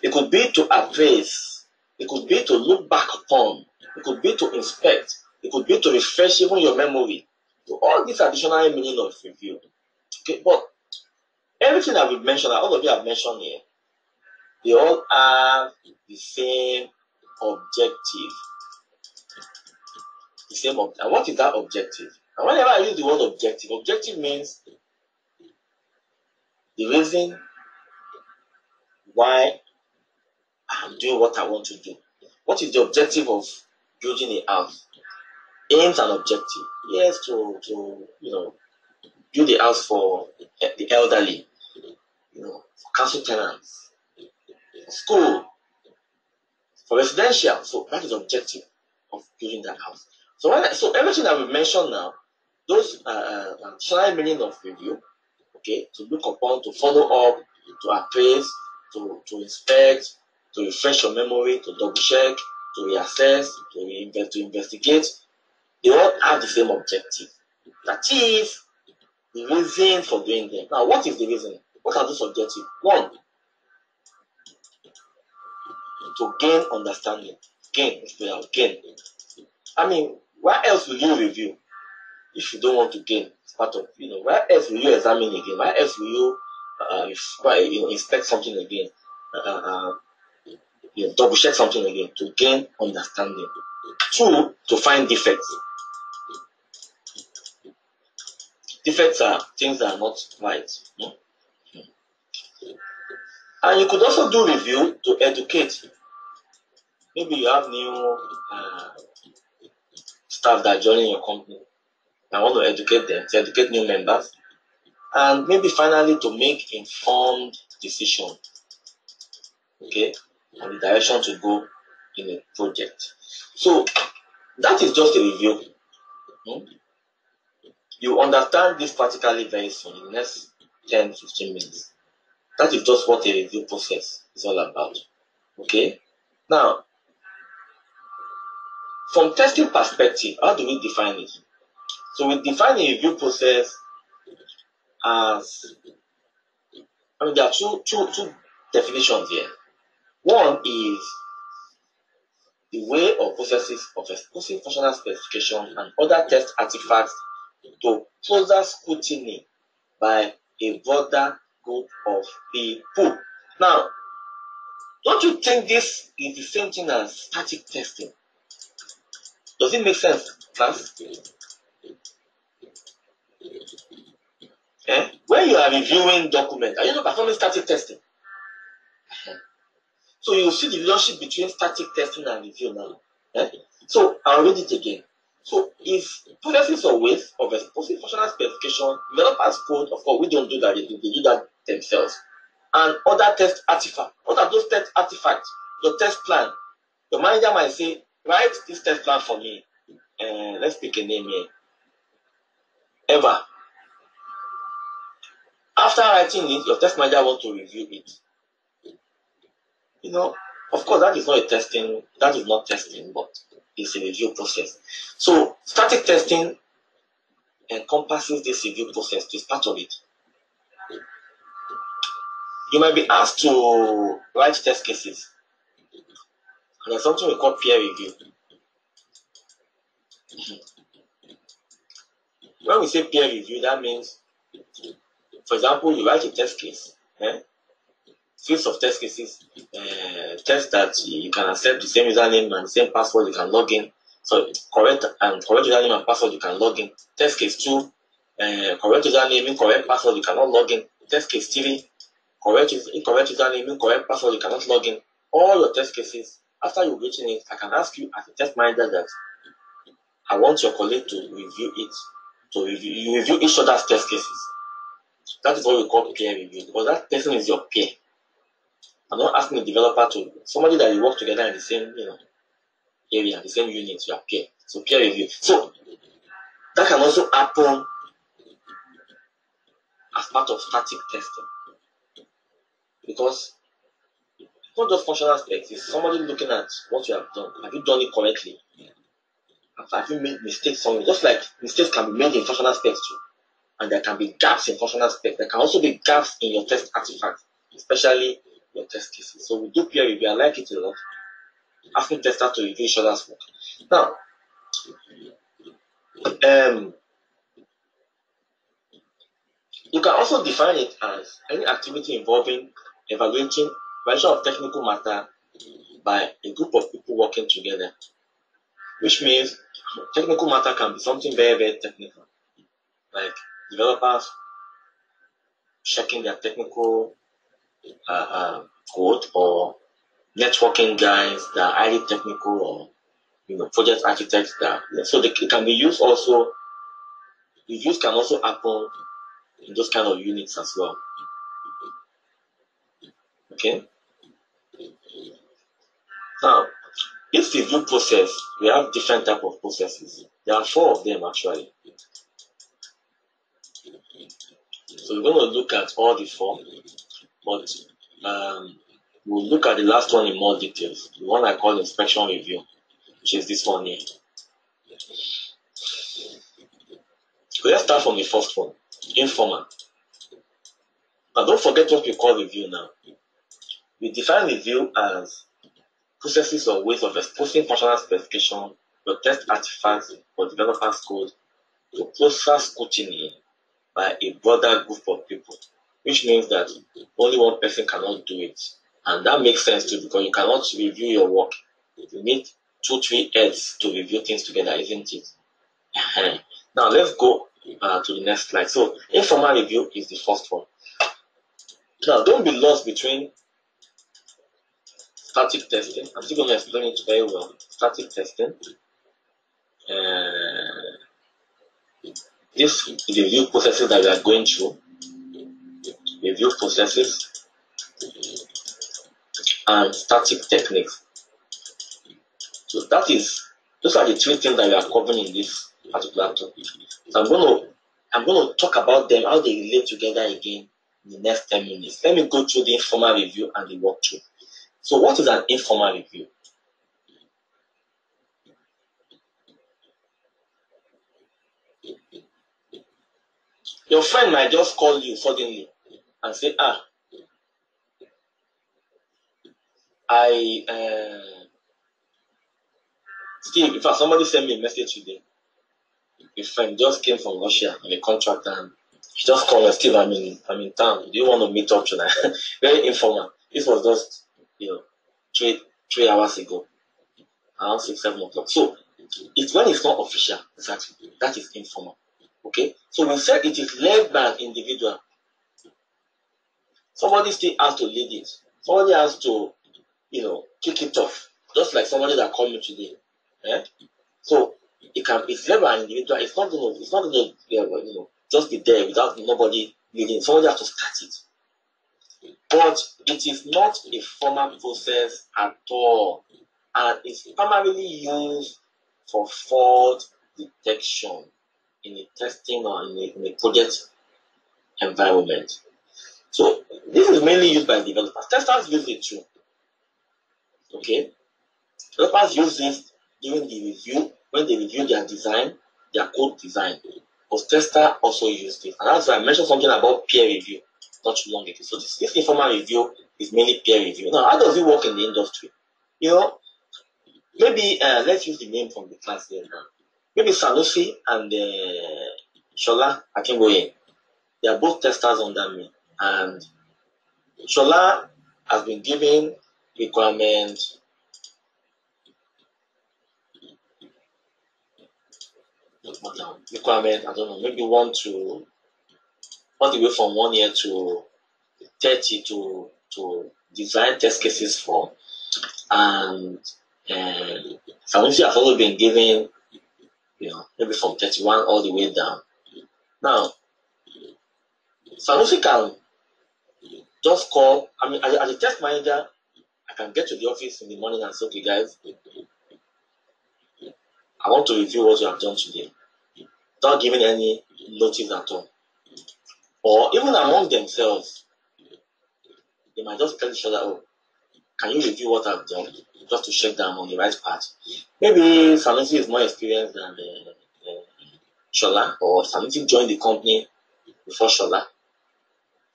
It could be to appraise. It could be to look back upon. It could be to inspect. It could be to refresh even your memory. So all these additional meaning of review. Okay, but everything that we've mentioned, all of you have mentioned here, they all have the same objective. The same objective. And what is that objective? And whenever I use the word objective, objective means the reason why I'm doing what I want to do. What is the objective of building a house? Aims and objective. Yes, to build a house for the elderly, for council tenants, for school, for residential. So that is the objective of building that house. So everything that we've mentioned now, those are meaning of review, okay, to look upon, to follow up, to appraise, to inspect, to refresh your memory, to double check, to reassess, to investigate. They all have the same objective. That is the reason for doing them. Now, what is the reason? What are those objectives? One, to gain understanding. Gain. I mean, why else will you review if you don't want to gain? It's part of, why else will you examine again? Why else will you inspect something again? Double check something again to gain understanding. Two, to find defects. Defects are things that are not right. And you could also do review to educate. Maybe you have new staff that are joining your company. I want to educate them, to educate new members. And maybe finally to make informed decision, okay, on the direction to go in a project. So that is just a review. You understand this practically very soon in the next 10-15 minutes. That is just what a review process is all about. Okay? Now, from testing perspective, how do we define it? So we define a review process as, there are two definitions here. One is the way or processes of exposing functional specification and other test artifacts to closer scrutiny by a broader group of people. Now, don't you think this is the same thing as static testing? Does it make sense, class? When you are reviewing documents, are you not performing static testing? So you see the relationship between static testing and review now. So I'll read it again. So if processes or ways of exposing functional specification, developers code, of course, we don't do that, they do that themselves. And other test artifacts. What are those test artifacts? Your test plan. Your manager might say, write this test plan for me. Let's pick a name here. Eva. After writing it, your test manager wants to review it. Of course, that is not testing, but it's a review process. So static testing encompasses this review process. It's part of it. You might be asked to write test cases. And there's something we call peer review. When we say peer review, that means, for example, you write a test case. Series of test cases, test that you can accept the same username and the same password, you can log in. So correct username and password, you can log in. Test case 2, correct username, incorrect password, you cannot log in. Test case 3, incorrect username, incorrect password, you cannot log in. All your test cases, after you've written it, I can ask you as a test manager that I want your colleague to review it. You review each other's test cases. That is what we call peer review, because that person is your peer. I'm not asking the developer to, somebody that you work together in the same area, the same unit, you are peer. So peer review. So that can also happen as part of static testing. Because it's not just functional specs, it's somebody looking at what you have done. Have you done it correctly? Have you made mistakes somewhere? Just like mistakes can be made in functional specs too. And there can be gaps in functional specs. There can also be gaps in your test artifacts, especially your test cases. So we do peer review. I like it a lot. Asking testers to review each other's work. Now, you can also define it as any activity involving evaluation of technical matter by a group of people working together. Which means technical matter can be something very, very technical. Like developers checking their technical code, or networking guys that are highly technical, or project architects so it can be used also. Reviews can also happen in those kind of units as well. Okay. Now, this review process, we have different type of processes. There are 4 of them actually. So we're going to look at all the 4, but we'll look at the last one in more details. The one I call inspection review, which is this one here. So let's start from the first one, informal. Now don't forget what we call review now. We define review as processes or ways of exposing functional specification, your test artifacts, or developers' code to closer scrutiny by a broader group of people, which means that only one person cannot do it. And that makes sense too, because you cannot review your work. You need 2-3 heads to review things together, isn't it? Now let's go to the next slide. So informal review is the first one. Now don't be lost between static testing. I'm still going to explain it very well. Static testing. This review processes that we are going through. Review processes and static techniques. So those are the 3 things that we are covering in this particular topic. So I'm going to talk about them, how they relate together again in the next 10 minutes. Let me go through the informal review and the walkthrough. So what is an informal review? Your friend might just call you suddenly and say, Steve, in fact, somebody sent me a message today. A friend just came from Russia on a contract, and he just called me, Steve, I'm in town. Do you want to meet up tonight? Very informal. This was just 3 hours ago, around 6-7 o'clock. So it's when it's not official, exactly. That is informal. Okay, so we said it is led by an individual. Somebody still has to lead it. Somebody has to kick it off. Just like somebody that called me today. So it's never an individual. It's not gonna just be there without nobody leading. Somebody has to start it. But it is not a formal process at all, and it's primarily used for fault detection in a testing or in a project environment. So this is mainly used by developers. Testers use it too. Okay, developers use this during the review when they review their design, their code design. But testers also use it, and that's why I mentioned something about peer review not too long ago. So this informal review is mainly peer review. Now, how does it work in the industry? Maybe let's use the name from the class here now. Maybe Sanusi and Shola Akinboye. They are both testers under me, and Shola has been given requirements. I don't know, maybe all the way from 1 year to 30 to design test cases for, and Sanusi has also been given, maybe from 31 all the way down. Now, Sanusi can just call. I mean, as a test manager, I can get to the office in the morning and say, okay, guys, I want to review what you have done today, without giving any notice at all. Or even among themselves, they might just tell each other, oh, can you review what I've done, just to check that I'm on the right path. Maybe Sanusi is more experienced than Shola, or Sanusi joined the company before Shola.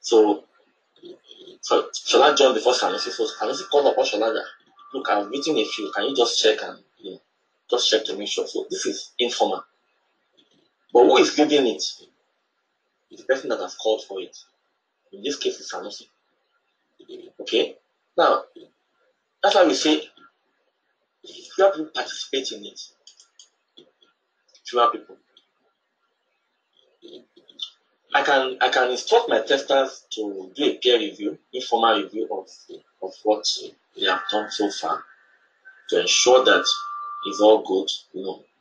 So Shola joined before Sanusi, so Sanusi called upon Shola that, look, I've written a few, can you just check and just check to make sure. So this is informal. But who is leading it? The person that has called for it. In this case, it's Sanusi. Okay? Now, that's why we say fewer people participate in it. Fewer people. I can instruct my testers to do a peer review, informal review of what they have done so far, to ensure that it's all good.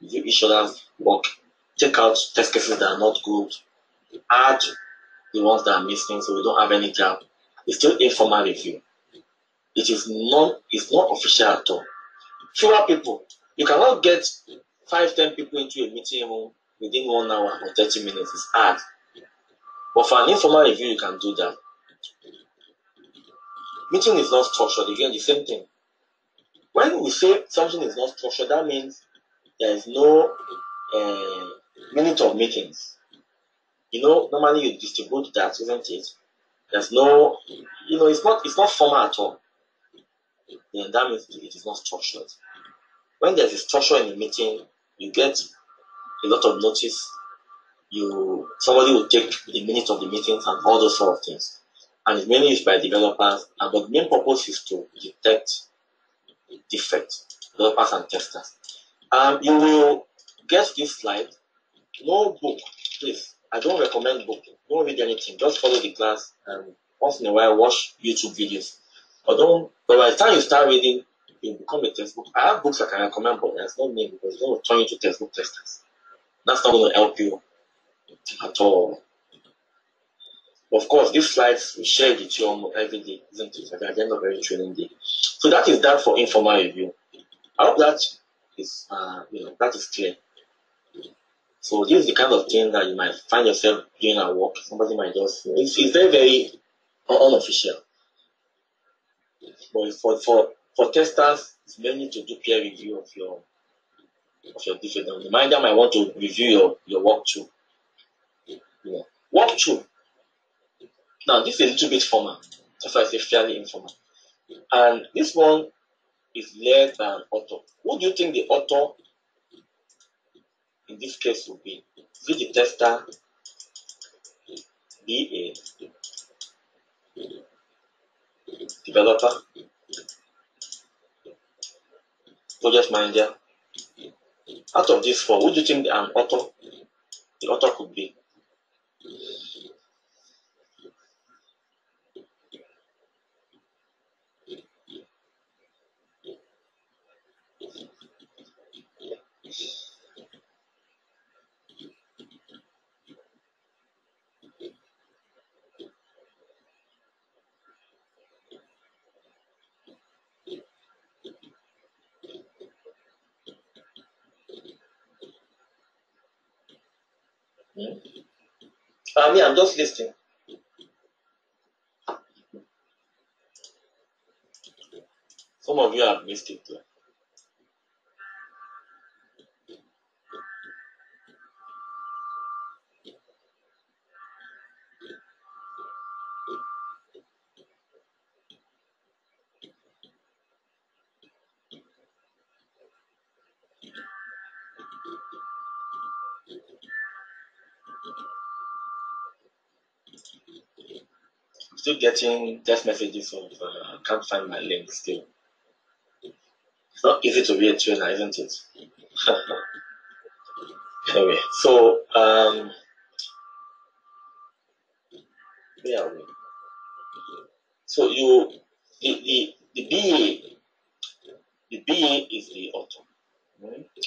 Review each other's work, take out test cases that are not good, add the ones that are missing so we don't have any gap. It's still informal review. It's not official at all. Fewer people. You cannot get 5-10 people into a meeting room within 1 hour or 30 minutes. It's hard. But for an informal review, you can do that. Meeting is not structured. Again, the same thing. When we say something is not structured, that means there is no minute of meetings. Normally you distribute that, isn't it? There's no, it's not formal at all. Then that means it is not structured. When there's a structure in a meeting, you get a lot of notice. Somebody will take the minutes of the meetings and all those sort of things. And it's mainly used by developers, but the main purpose is to detect defects, developers and testers. You will get this slide. No book, please. I don't recommend book. Don't read anything. Just follow the class and once in a while watch YouTube videos. But by the time you start reading, you become a textbook. I have books I can recommend, but there's no name because it's going to turn you to textbook testers. That's not going to help you at all. Of course, these slides we share with you almost every day, isn't it? At the end of every training day. So that is that for informal review. I hope that is that is clear. So this is the kind of thing that you might find yourself doing at work. Somebody might just it's very, very unofficial. But for testers, it's mainly to do peer review of your defect. The manager might want to review your work too. Work too. Now this is a little bit formal. That's why I say fairly informal. And this one is led by an author. Who do you think the author in this case would be? Is it the tester, be a developer, project manager? Out of these four, who do you think the author could be? I'm just listening. Some of you have missed it too. I'm still getting text messages of I can't find my link still. It's not easy to be a trainer, isn't it? Anyway, so where are we? So the BA is the author.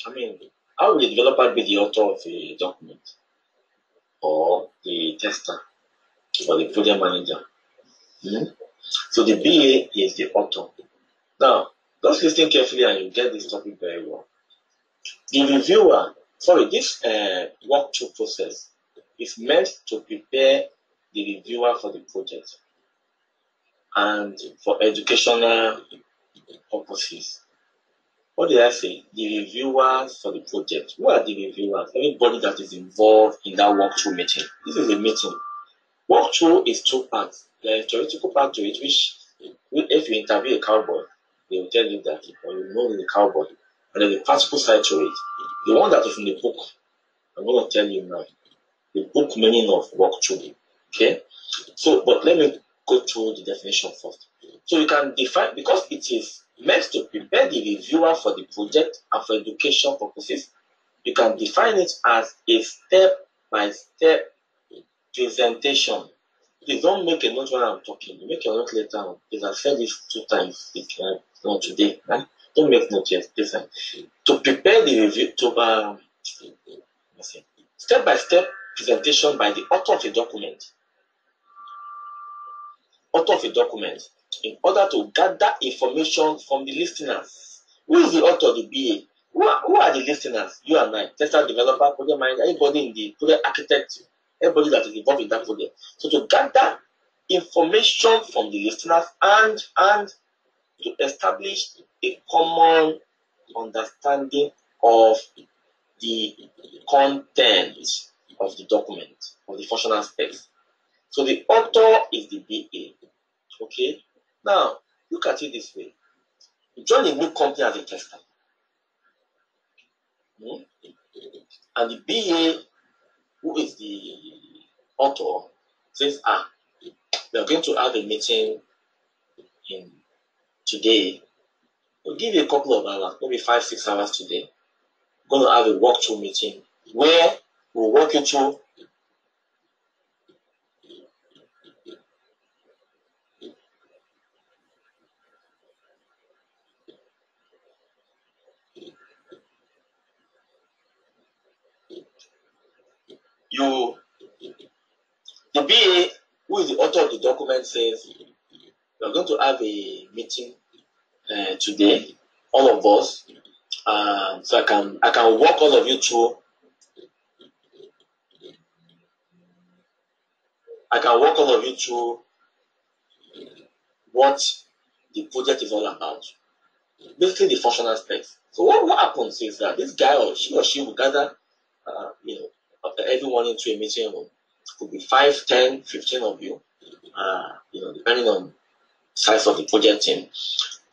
I mean, how will the developer be the author of a document or the tester or the project manager? So the BA is the author. Now, just listen carefully and you get this topic very well. The reviewer, this walkthrough process is meant to prepare the reviewer for the project and for educational purposes. What did I say? The reviewers for the project. Who are the reviewers? Everybody that is involved in that walkthrough meeting. This is a meeting. Walkthrough is two parts. There is a theoretical part to it, which if you interview a cowboy, they will tell you that, or you know the cowboy. And there's a practical side to it. The one that is in the book, I'm going to tell you now. The book meaning of walkthrough. Okay? So, but let me go through the definition first. So you can define, because it is meant to prepare the reviewer for the project and for education purposes, you can define it as a step-by-step presentation. Please don't make a note when I'm talking. You make a note later on. Because I've said this 2 times. Not today. Right? Don't make note yet. Listen. To prepare the review, step-by-step presentation by the author of a document. In order to gather information from the listeners. Who is the author of the BA? Who are the listeners? You and I, tester, developer, project manager, everybody in the project architect, everybody that is involved in that project. So to gather information from the listeners and to establish a common understanding of the content of the document, of the functional specs. So the author is the BA. Okay? Now, look at it this way. You join a new company as a tester. And the BA, who is the author, says, we are going to have a meeting today. We'll give you a couple of hours, maybe 5-6 hours today. We're going to have a walkthrough meeting where we'll walk you through the BA, who is the author of the document, says we are going to have a meeting today, all of us. So I can walk all of you through. I can walk all of you through what the project is all about. Basically, the functional specs. So what happens is that this guy or she will gather, everyone into a meeting room. It could be 5, 10, 15 of you, depending on size of the project team,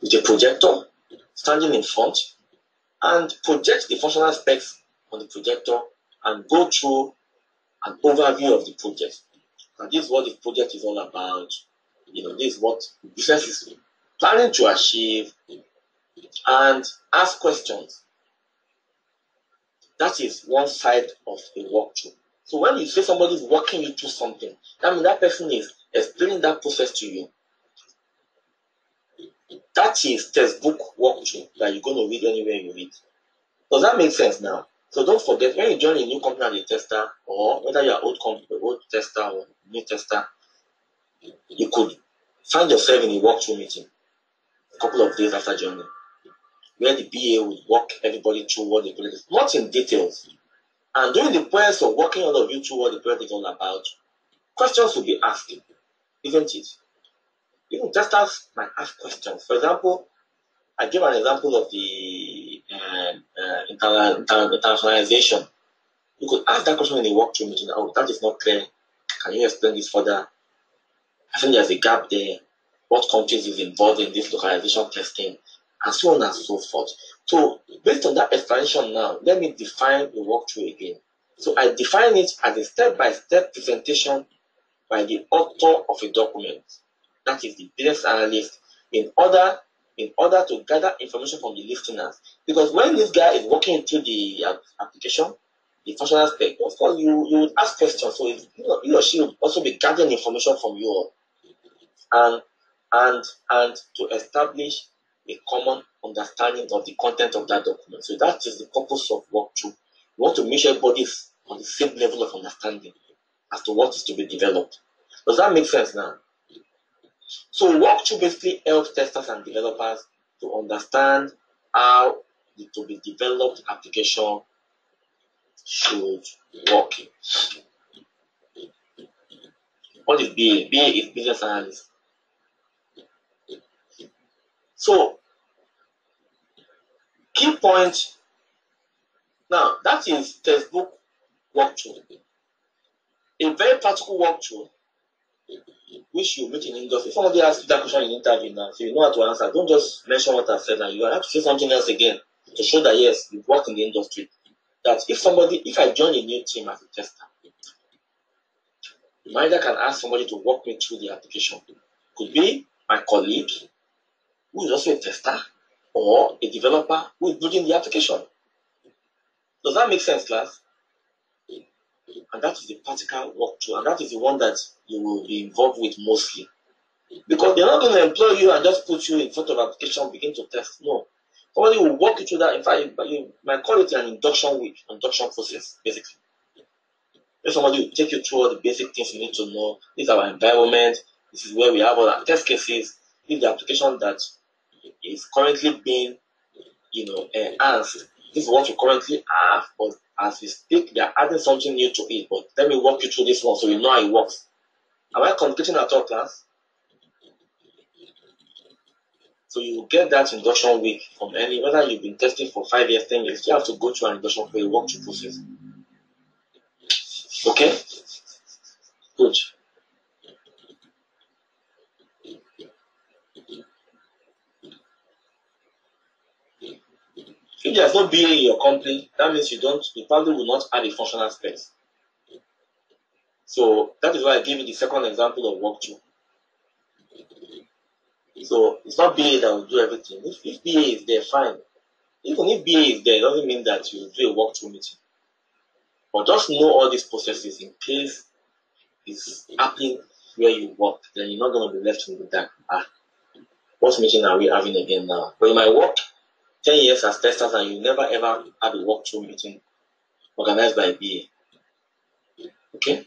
with a projector standing in front and project the functional specs on the projector and go through an overview of the project. And this is what the project is all about. This is what the business is planning to achieve, and ask questions. That is one side of a walkthrough. So when you say somebody is walking you through something, that means that person is explaining that process to you. That is textbook walkthrough that you're going to read anywhere you read. Does that make sense now? So don't forget, when you join a new company as a tester, or whether you're old tester or new tester, you could find yourself in a walkthrough meeting a couple of days after joining, where the BA will walk everybody through what the project is. Not in details, And during the process of walking all of you through what the project is all about, questions will be asked, isn't it? Even testers might ask questions. For example, I give an example of the internationalization. You could ask that question in a walkthrough meeting. Oh, that is not clear. Can you explain this further? I think there's a gap there. What countries is involved in this localization testing? And so on and so forth. So, based on that explanation now, let me define the walkthrough again. So, I define it as a step-by-step presentation by the author of a document. That is the business analyst, in order to gather information from the listeners. Because when this guy is walking through the application, the functional spec, of course, you would ask questions. So he or she will also be gathering information from you all, and to establish a common understanding of the content of that document. So that is the purpose of walkthrough. We want to make sure everybody is on the same level of understanding as to what is to be developed. Does that make sense now? So walkthrough basically helps testers and developers to understand how the to be developed application should work. What is BA? BA is business analyst. So key point. Now that is textbook walkthrough. A very practical walkthrough, which you meet in industry. If somebody asks that question in interview now, so you know how to answer. Don't just mention what I said now. You have to say something else again to show that yes, you've worked in the industry. That if I join a new team as a tester, the manager can ask somebody to walk me through the application. Could be my colleague, who is also a tester, or a developer who is building the application. Does that make sense, class? And that is the practical walkthrough, and that is the one that you will be involved with mostly. Because they're not going to employ you and just put you in front of application, begin to test. No. Somebody will walk you through that. In fact, you might call it an induction week, induction process, basically. If somebody will take you through all the basic things you need to know. This is our environment. This is where we have all our test cases. This is the application that is currently being, enhanced. This is what you currently have, but as we speak, they are adding something new to it. But let me walk you through this one so you know how it works. Am I communicating at all, class? So you will get that induction week from whether you've been testing for 5 years, 10 years, you have to go through an induction for a walkthrough process. Okay? Good. If there's no BA in your company, that means you probably will not have a functional spec. So that is why I gave you the second example of walkthrough. So it's not BA that will do everything. If BA is there, fine. Even if BA is there, it doesn't mean that you will do a walkthrough meeting. But just know all these processes in case it's happening where you work, then you're not going to be left in the dark. What meeting are we having again now? But you might work 10 years as testers and you never ever have a walkthrough meeting organized by BA. Okay?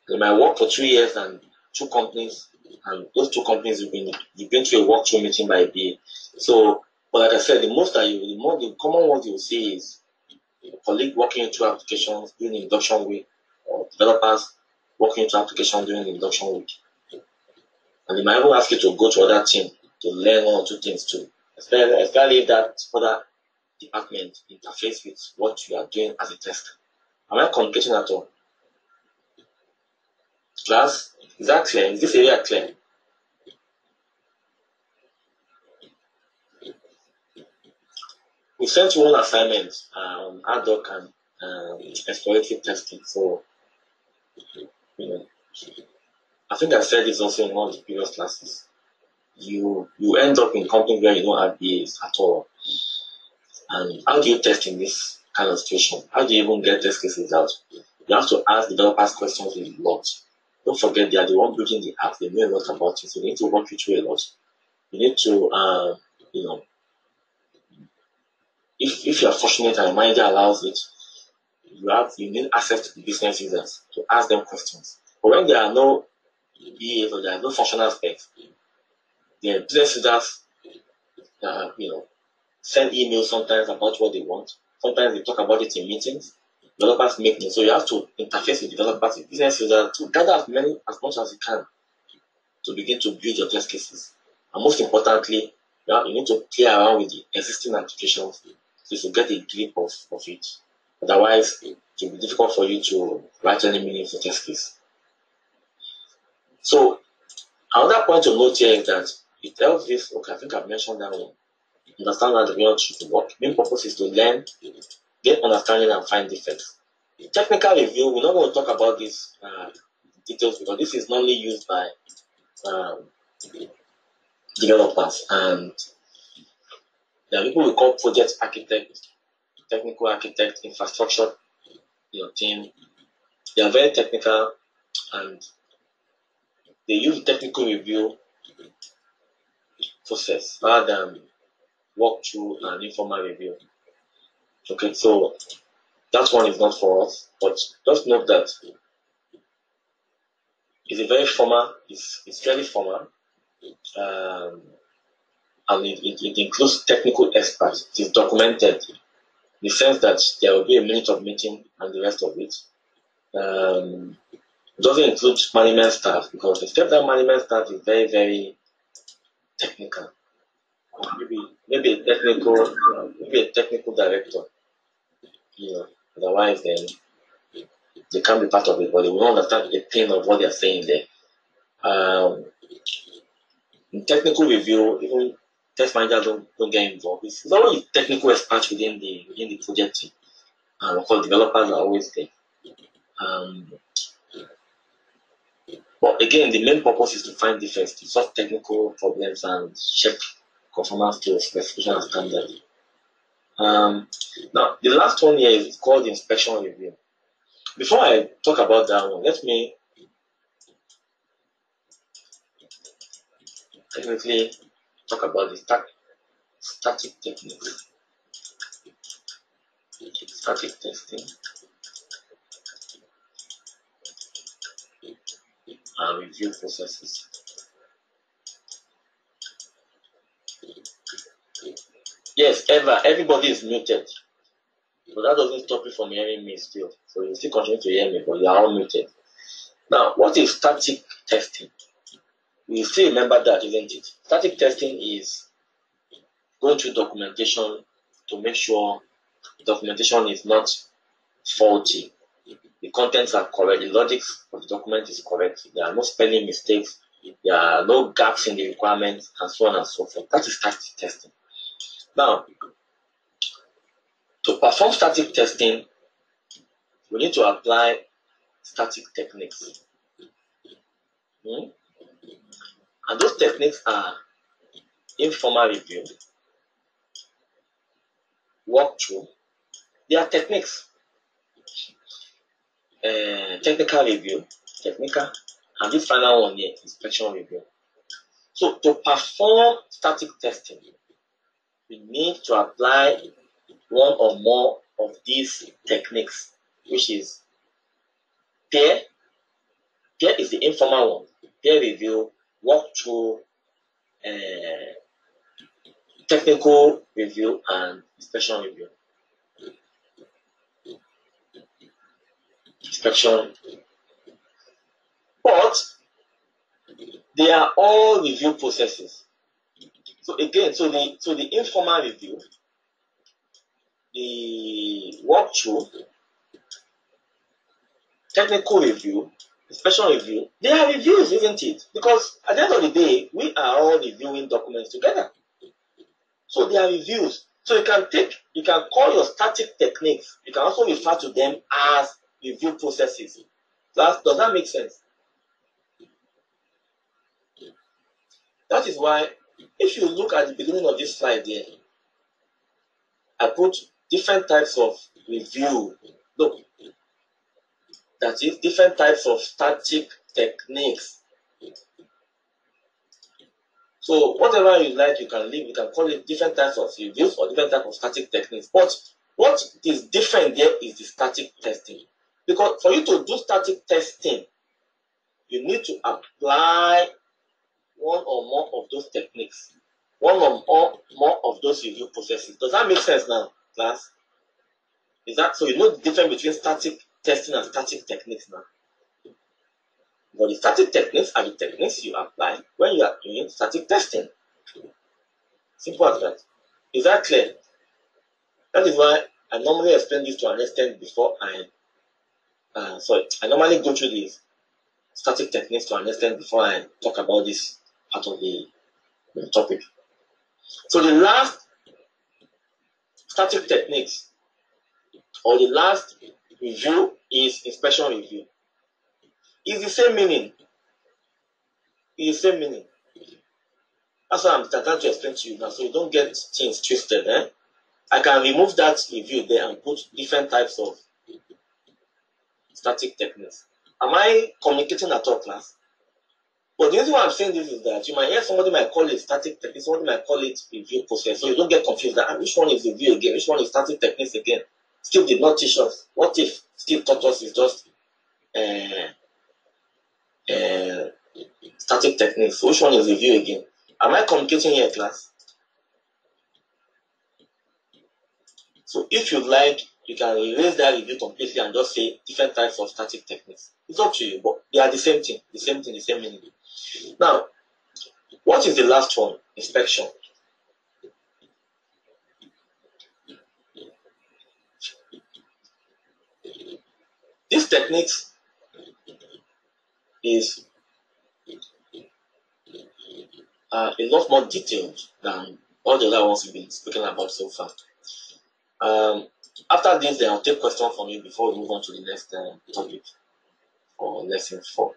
You might work for 2 years and 2 companies, and those 2 companies you've been to a walkthrough meeting by BA. So, but like I said, the common ones you will see is colleague working through applications during the induction week, or developers working through applications during the induction week. And they might even ask you to go to other team to learn 1 or 2 things too. Especially if that other department interface with what you are doing as a tester. Am I communicating at all? Class, is that clear? Is this area clear? We sent you one assignment on ad hoc and exploratory testing. So, I think I said this also in one of the previous classes. You end up in companies where you don't have BAs at all. And how do you test in this kind of situation? How do you even get test cases out? You have to ask developers questions a lot. Don't forget, they are the one building the app. They know a lot about it. So they need to walk you through a lot. You need to, if you are fortunate and your manager allows it, you need access to the business users to ask them questions. But when there are no BAs or there are no functional specs, the business users, send emails sometimes about what they want. Sometimes they talk about it in meetings. Developers make it, so you have to interface with developers, with business users, to gather as much as you can to begin to build your test cases. And most importantly, you need to play around with the existing applications to get a grip of it. Otherwise, it will be difficult for you to write any meaningful test case. So, another point to note here is that it helps this. Okay, I think I've mentioned that one. Understand how the development should work. Main purpose is to learn, get understanding, and find defects. Technical review, we're not going to talk about these details because this is normally used by developers, and there are people we call project architect, technical architect, infrastructure, team. They are very technical and they use technical review process rather than walkthrough and informal review. Okay, so that one is not for us, but just note that it's a very formal, it's fairly formal, and it includes technical experts. It is documented in the sense that there will be a minute of meeting and the rest of it. It doesn't include management staff because the step down management staff is very, very technical. Maybe a technical director. Otherwise then they can't be part of it, but they will not understand the pain of what they are saying there. In technical review, even test managers don't get involved. It's always technical experts within the project team. And of course, developers are always there. But again, the main purpose is to find defects, to solve technical problems and check conformance to specification and standard. Now, the last one here is called inspection review. Before I talk about that one, let me technically talk about the static techniques. Static testing and review processes. Yes, everybody is muted. But that doesn't stop you from hearing me still. So you still continue to hear me, but you are all muted. Now, what is static testing? You still remember that, isn't it? Static testing is going through documentation to make sure documentation is not faulty. The contents are correct. The logic of the document is correct. There are no spelling mistakes. There are no gaps in the requirements, and so on and so forth. That is static testing. Now, to perform static testing, we need to apply static techniques. And those techniques are informal review, walkthrough. They are techniques. Technical review, and this final one here, inspection review. So to perform static testing, we need to apply one or more of these techniques, which is peer. Peer is the informal one. Peer review, walkthrough, technical review, and inspection review. But they are all review processes. So again, so the informal review, the walkthrough, technical review, inspection review, they are reviews, isn't it? Because at the end of the day, we are all reviewing documents together. So they are reviews. So you can call your static techniques, you can also refer to them as review processes. Does that make sense? That is why, if you look at the beginning of this slide here, I put different types of review. Look, that is different types of static techniques. So whatever you like, you can leave. You can call it different types of reviews or different types of static techniques. But what is different there is the static testing. Because for you to do static testing, you need to apply one or more of those techniques, one or more of those review processes. Does that make sense now, class? Is that so? You know the difference between static testing and static techniques now. But the static techniques are the techniques you apply when you are doing static testing. Simple as that. Is that clear? That is why I normally explain this to an extent before I normally go through these static techniques to an extent before I talk about this part of the topic. So the last static techniques or the last review is inspection review. It's the same meaning. It's the same meaning. That's what I'm trying to explain to you now, so you don't get things twisted. I can remove that review there and put different types of static techniques. Am I communicating at all, class? But the reason why I'm saying this is that you might hear somebody might call it static techniques, somebody might call it review process, so you don't get confused that which one is review again, which one is static techniques again. Steve did not teach us. What if Steve taught us is just static techniques? So which one is review again? Am I communicating here, class? So if you like, you can erase that review completely and just say different types of static techniques. It's up to you, but they are the same thing, the same meaning. Now, what is the last one? Inspection. This technique is a lot more detailed than all the other ones we've been speaking about so far. After this, then I'll take questions from you before we move on to the next topic or lesson 4.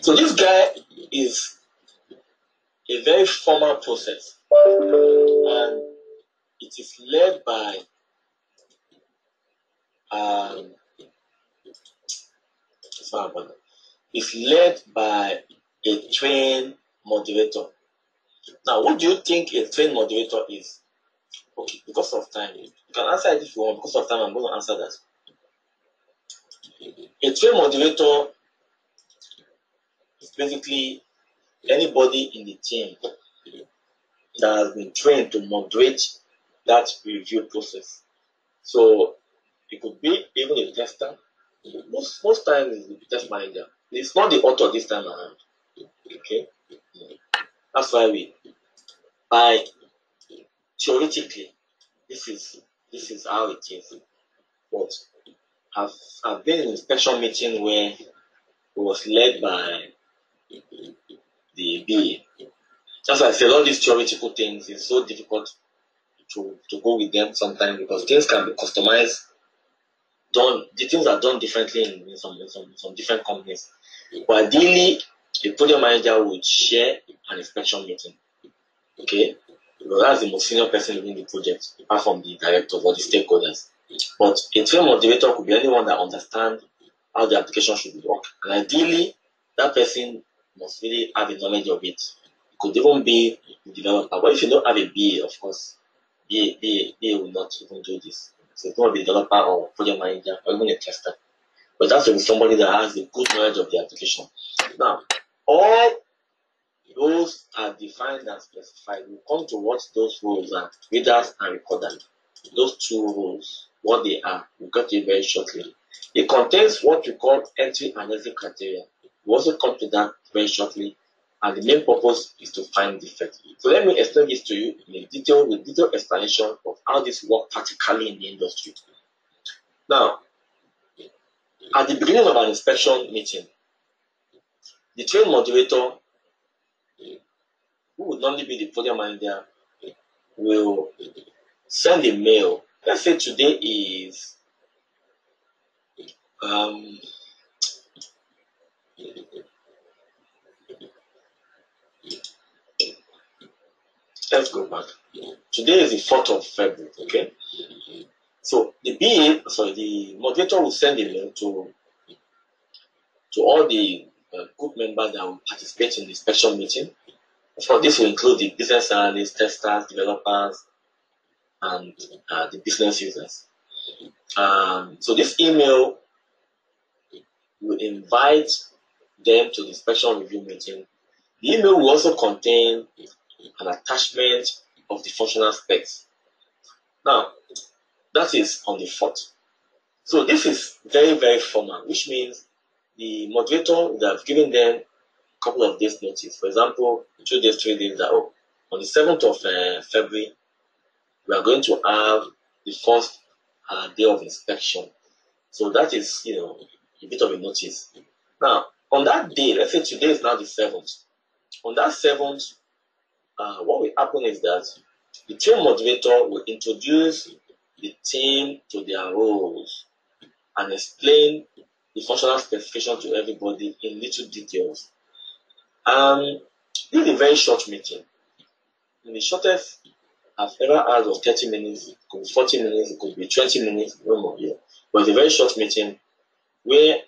So this guy is a very formal process, and it is led by a trained moderator. Now, what do you think a trained moderator is? Okay, because of time, you can answer it if you want. Because of time, I'm going to answer that. A trained moderator is basically anybody in the team that has been trained to moderate that review process. So it could be even a tester. Most times it's the test manager. It's not the author this time around. Okay, that's why theoretically, this is how it is. But I've been in an inspection meeting where it was led by the BA. That's why I say all these theoretical things is so difficult to go with them sometimes because things can be customized. The things are done differently in some different companies. But ideally, the project manager would share an inspection meeting. Okay? Because that's the most senior person within the project, apart from the directors or the stakeholders. But a trained moderator could be anyone that understands how the application should work. And ideally, that person must really have a knowledge of it. It could even be the developer. But if you don't have a BA, of course, BA will not even do this. So it's not a developer or project manager or even a tester. But that's to be somebody that has a good knowledge of the application. Now, all those are defined and specified. We'll come to what those roles are, readers and recorders. Those two roles, what they are, we'll get to it very shortly. It contains what we call entry and exit criteria. We'll also come to that very shortly. And the main purpose is to find defects. So let me explain this to you with detailed explanation of how this works practically in the industry. Now, at the beginning of an inspection meeting, the trained moderator, who would normally be the project manager, will send a mail. Let's say today is let's go back. Today is the 4th of February, okay? So the moderator will send a mail to all the group members that will participate in the inspection meeting. Of course, this will include the business analysts, testers, developers, and the business users. So this email will invite them to the inspection review meeting. The email will also contain an attachment of the functional specs. Now, that is on the 4th. So this is very, very formal, which means the moderator would have given them a couple of days notice. For example, 2 days, 3 days, that on the 7th of February, we are going to have the first day of inspection. So that is, a bit of a notice. Now, on that day, let's say today is now the 7th. On that 7th, what will happen is that the team moderator will introduce the team to their roles and explain the functional specification to everybody in little details. This is a very short meeting. The shortest I've ever had of 30 minutes, it could be 40 minutes, it could be 20 minutes, no more. Yeah. But it's a very short meeting where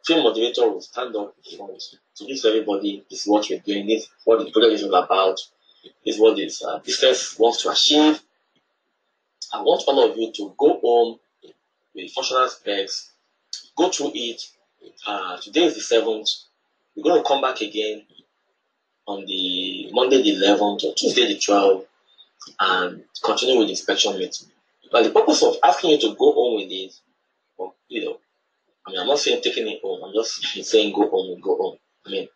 team moderator will stand up in front to give everybody, this is what we're doing, this is what the project is all about, this is what this business wants to achieve. I want all of you to go home with functional specs, go through it. Today is the 7th. We're going to come back again on the Monday the 11th or Tuesday the 12th and continue with the inspection meeting. But the purpose of asking you to go home with it, I'm not saying taking it home. I'm just saying go home and go home.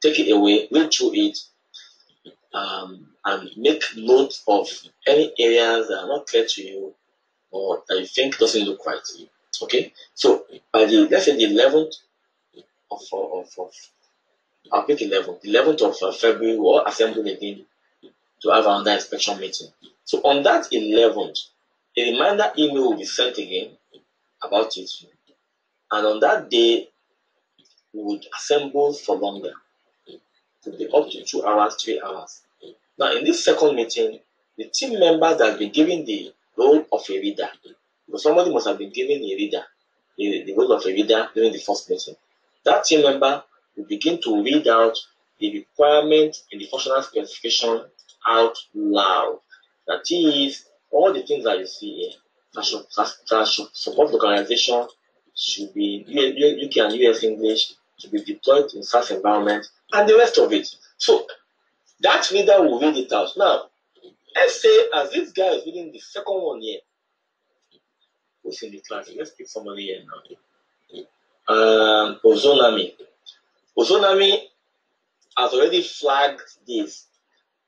Take it away, read through it, and make note of any areas that are not clear to you or that you think doesn't look right. Okay? So by let's say the 11th I'll pick 11th. The 11th of February, we'll assemble again to have another inspection meeting. So on that 11th, a reminder email will be sent again about it. And on that day, we would assemble for longer. It could be up to 2 hours, 3 hours. Now, in this second meeting, the team members that have been given the role of a reader, because somebody must have been given a reader, the role of a reader during the first meeting. That team member will begin to read out the requirement in the functional specification out loud. That is, all the things that you see here that should support localization should be UK and US English, should be deployed in SaaS environment, and the rest of it. So that reader will read it out. Now, let's say as this guy is reading the second one here, who's in the class? Let's pick somebody here now. Ozonami. Ozonami has already flagged this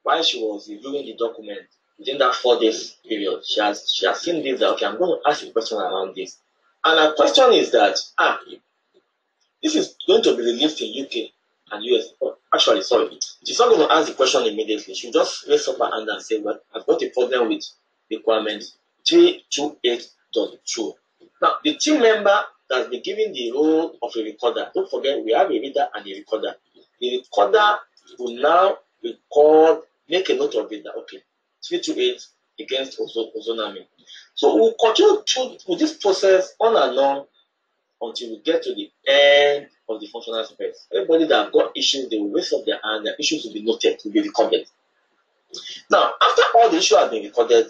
while she was reviewing the document within that 4 days period. She has seen this that, okay, I'm going to ask a question around this. And her question is that, this is going to be released in UK and US. Oh, actually, sorry. She's not going to ask the question immediately. She'll just raise up her hand and say, well, I've got a problem with requirement 328.2. Now, the team member that's been given the role of a recorder, don't forget, we have a reader and a recorder. The recorder will now make a note of it that, okay, 328 against Ozonami. So we'll continue with this process on and on until we get to the end of the functional specs. Everybody that have got issues, they will raise up their hand, their issues will be noted, will be recorded. Now, after all the issues have been recorded,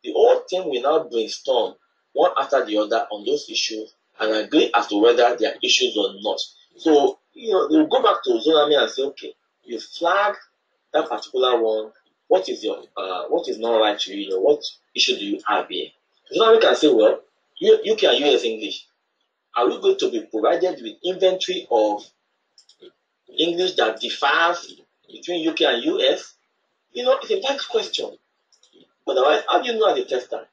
the whole team will now brainstorm one after the other on those issues and agree as to whether they are issues or not. So, they will go back to Ozonami and say, okay, you flagged that particular one. What is not right to you? What issue do you have here? Ozonami can say, well, UK and US English, are we going to be provided with inventory of English that differs between UK and US? It's a tax question. Otherwise, how do you know as a tester?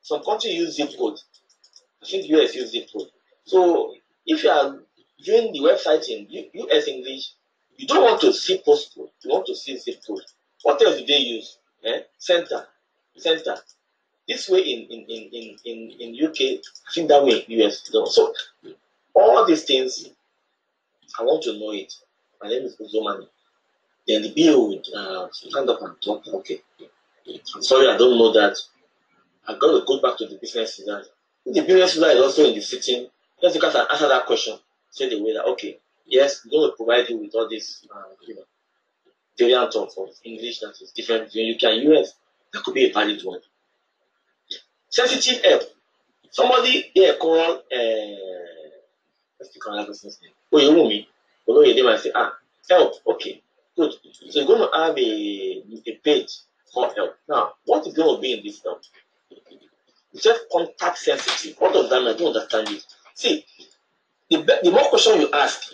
Some countries use zip code. I think US use zip code. So if you are viewing the website in US English, you don't want to see postcode. You want to see zip code. What else do they use? Center. This way in UK, I think that way in US. So all these things, I want to know it. My name is Ozonami. Then the BO would stand up and talk. Okay, I'm sorry, I don't know that. I've got to go back to the business user. The business user is also in the sitting. Just because I answer that question, say the way that, okay, yes, we're going to provide you with all this, variant of English that is different between UK and US. That could be a valid one. Sensitive help. Somebody here called, let's pick another person's name. Oyewumi. Although they might say, help, okay, good. So you're going to have a page called help. Now, what is going to be in this help? It's just contact sensitive. What does that mean? I don't understand it. See, the more questions you ask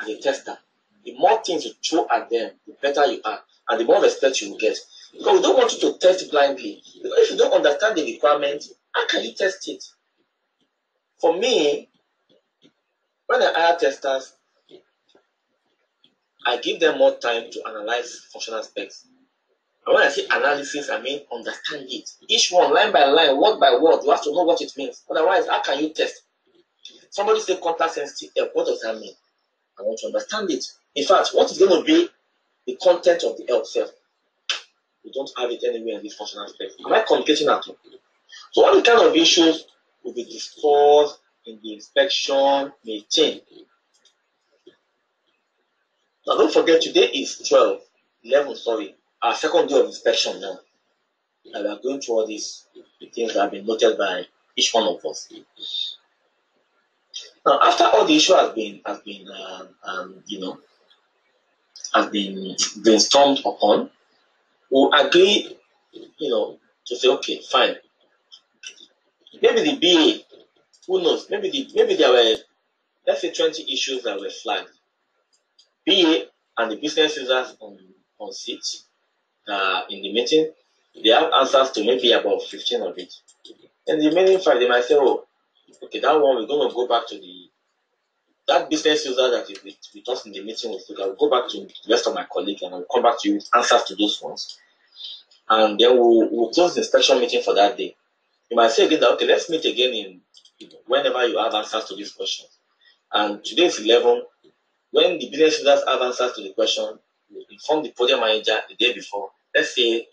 as a tester, the more things you throw at them, the better you are, and the more respect you will get. Because we don't want you to test blindly. Because if you don't understand the requirement, how can you test it? For me, when I hire testers, I give them more time to analyze functional specs. And when I say analysis, I mean understand it. Each one, line by line, word by word, you have to know what it means. Otherwise, how can you test? Somebody say contact sensitive. What does that mean? I want to understand it. In fact, what is going to be the content of the help self? We don't have it anywhere in this functional specs. Am I communicating at all? So all the kind of issues will be discussed in the inspection meeting. Now don't forget, today is 11, our second day of inspection now. And we are going through all these things that have been noted by each one of us. Now, after all the issue has been brainstormed upon, we'll agree, to say, okay, fine. Maybe the BA, who knows? Maybe there were, let's say, 20 issues that were flagged. BA and the business users on seat in the meeting, they have answers to maybe about 15 of it. And the remaining 5, they might say, oh, okay, that one, we're going to go back to that business user that is with us in the meeting. I'll go back to the rest of my colleagues and I'll come back to you with answers to those ones. And then we'll close the inspection meeting for that day. You might say again that, okay, let's meet again whenever you have answers to these questions. And today is 11. When the business users have answers to the question, we'll inform the project manager the day before. Let's say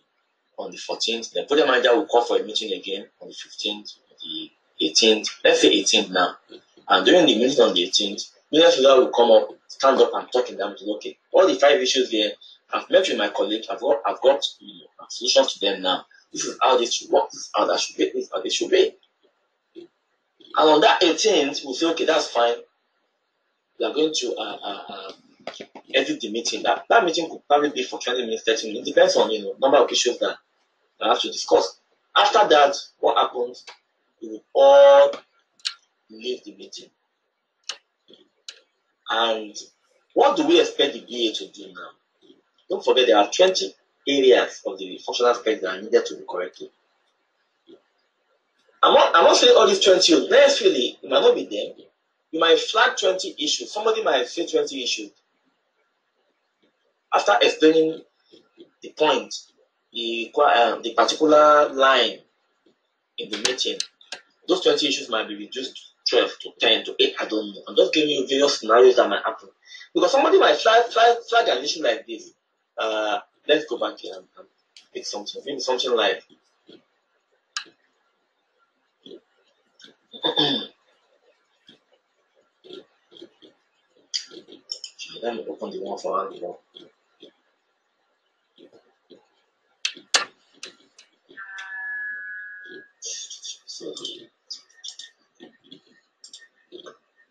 on the 14th, the project manager will call for a meeting again on the 15th, the 18th. Let's say 18th now. And during the meeting on the 18th, business user will come up, stand up and talk in them to, okay, all the 5 issues there, I've met with my colleague, I've got solutions to them now. This is how this should work, this is how that should be, this is how they should be. And on that 18th, we'll say, okay, that's fine. We are going to edit the meeting. That meeting could probably be for 20 minutes, 30 minutes. It depends on number of issues that I have to discuss. After that, what happens? We will all leave the meeting. And what do we expect the BA to do now? Don't forget, there are 20 areas of the functional specs that are needed to be corrected. I'm not saying all these 20 necessarily, it might not be there. You might flag 20 issues. Somebody might say 20 issues. After explaining the point, the particular line in the meeting, those 20 issues might be reduced to 12 to 10 to 8, I don't know. I'm just giving you various scenarios that might happen. Because somebody might flag an issue like this. Let's go back here and pick something. Maybe something like let me open the one for hand.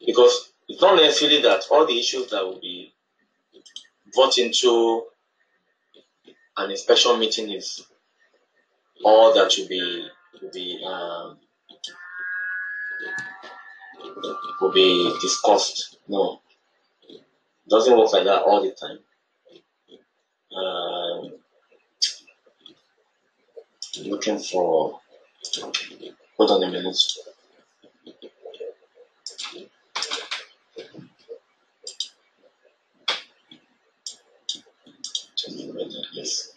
Because it's not necessarily that all the issues that will be brought into an inspection meeting is all that will be discussed. No, it doesn't work like that all the time. Looking for, hold on a minute. Yes.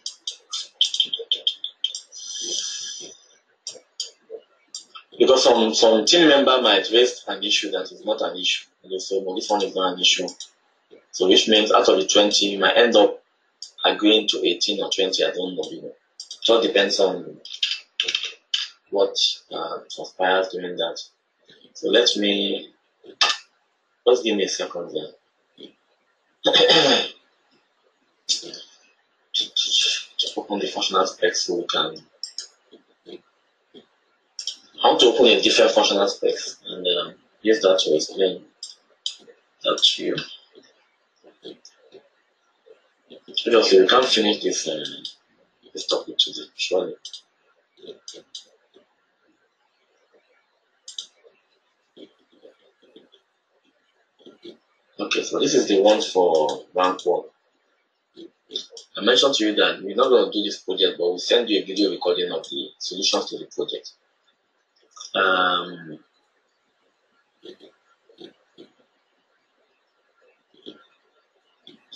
Because some team member might raise an issue that is not an issue. And they say, well, this one is not an issue. So which means out of the 20, you might end up agreeing to 18 or 20, I don't know. It all depends on what transpires during that. So let me, just give me a second there. To open the functional specs so we can. I want to open a different functional specs and use that to explain that to you. Seriously, we can't finish this topic today, surely. Okay, so this is the one for rank 1. I mentioned to you that we're not going to do this project, but we'll send you a video recording of the solutions to the project.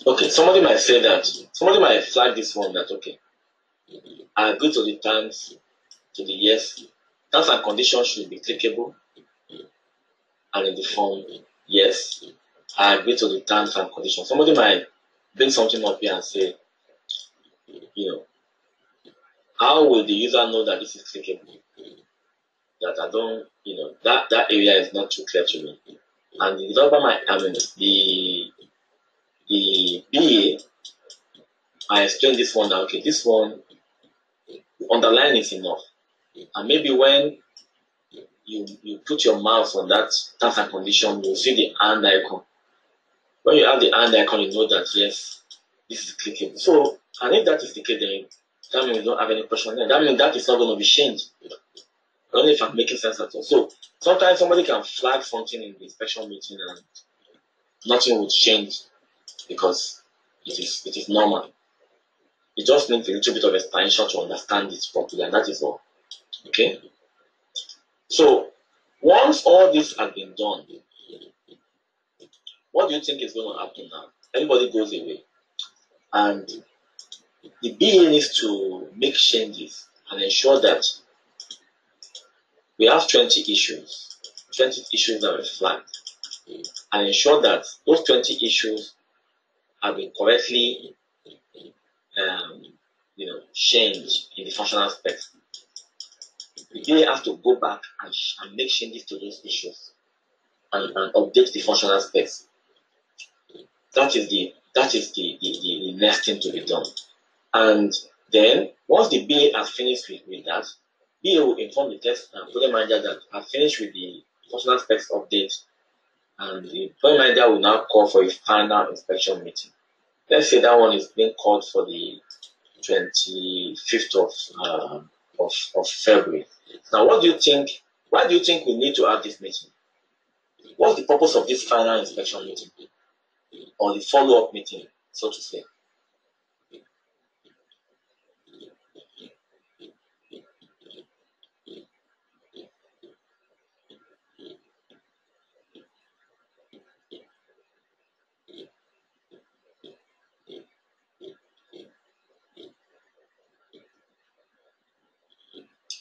Okay, somebody might flag this one that, okay, I agree to the terms, to the yes. Terms and conditions should be clickable, and in the form, yes, I agree to the terms and conditions. Somebody might bring something up here and say, how will the user know that this is clickable? That I don't, that area is not too clear to me. And the developer might, the BA, I explained this one that, okay, this one, underline is enough. And maybe when you put your mouse on that terms and condition, you'll see the hand icon. When you have the hand icon, you know that, yes, this is clickable. So, and if that is the case, then that means you don't have any question there. That means that is not going to be changed. I don't know if I'm making sense at all. So, sometimes somebody can flag something in the inspection meeting and nothing will change because it is normal. It just needs a little bit of explanation to understand it properly, and that is all. Okay? So, once all this has been done, what do you think is going to happen now? Everybody goes away. And the BA needs to make changes and ensure that we have 20 issues that were flagged, and ensure that those 20 issues have been correctly changed in the functional specs. The BA has to go back and make changes to those issues and update the functional specs. That is the next thing to be done. And then once the BA has finished with that, BA will inform the test project manager that I've finished with the functional specs update, and the project manager will now call for a final inspection meeting. Let's say that one is being called for the 25th of February. Now, what do you think? Why do you think we need to have this meeting? What's the purpose of this final inspection meeting, or the follow-up meeting, so to say?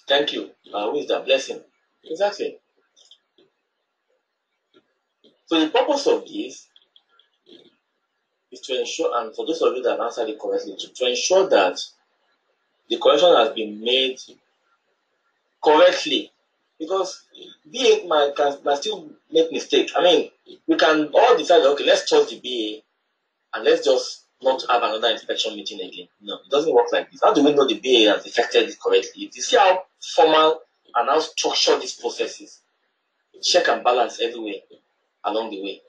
Thank you. Who is that? Blessing. Exactly. So the purpose of this is to ensure, and for those of you that have answered it correctly, to ensure that the correction has been made correctly. Because BA might still make mistakes. I mean, we can all decide, okay, let's trust the BA and let's just not have another inspection meeting again. No, it doesn't work like this. How do we know the BA has effected it correctly? You see how formal and how structured this process is. Check and balance everywhere along the way.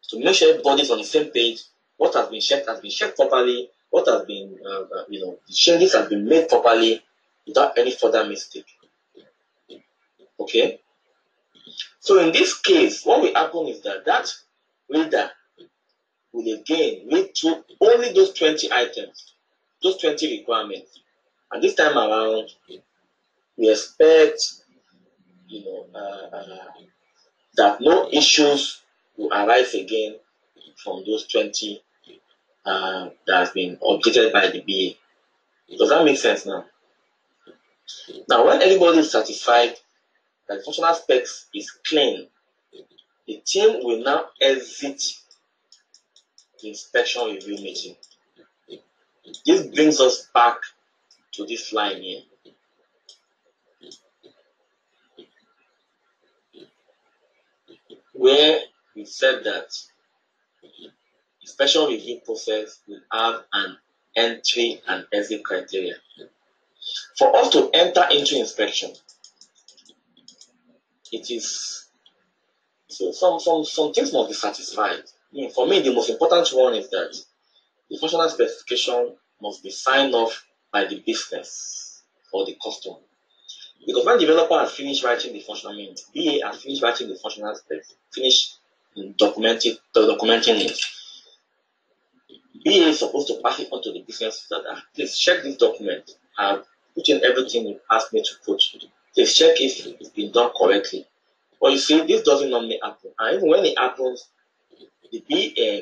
To make sure everybody's on the same page, what has been checked properly, what has been, the changes have been made properly without any further mistake. Okay? So in this case, what will happen is that reader will again read through only those 20 items, those 20 requirements. And this time around, we expect, that no issues will arise again from those 20 that has been updated by the BA. Does that make sense now? Now, when everybody is satisfied that the functional specs is clean, the team will now exit the inspection review meeting. This brings us back to this line here. Where we said that inspection review process will have an entry and exit criteria. For us to enter into inspection, it is so some things must be satisfied. For me, the most important one is that the functional specification must be signed off by the business or the customer. Because when the developer has finished writing the functional, BA has finished writing the functional specs, finished documenting it, BA is supposed to pass it on to the business that please check this document. I've put in everything you asked me to put. Please check if it's been done correctly. But you see, this doesn't normally happen. And even when it happens, the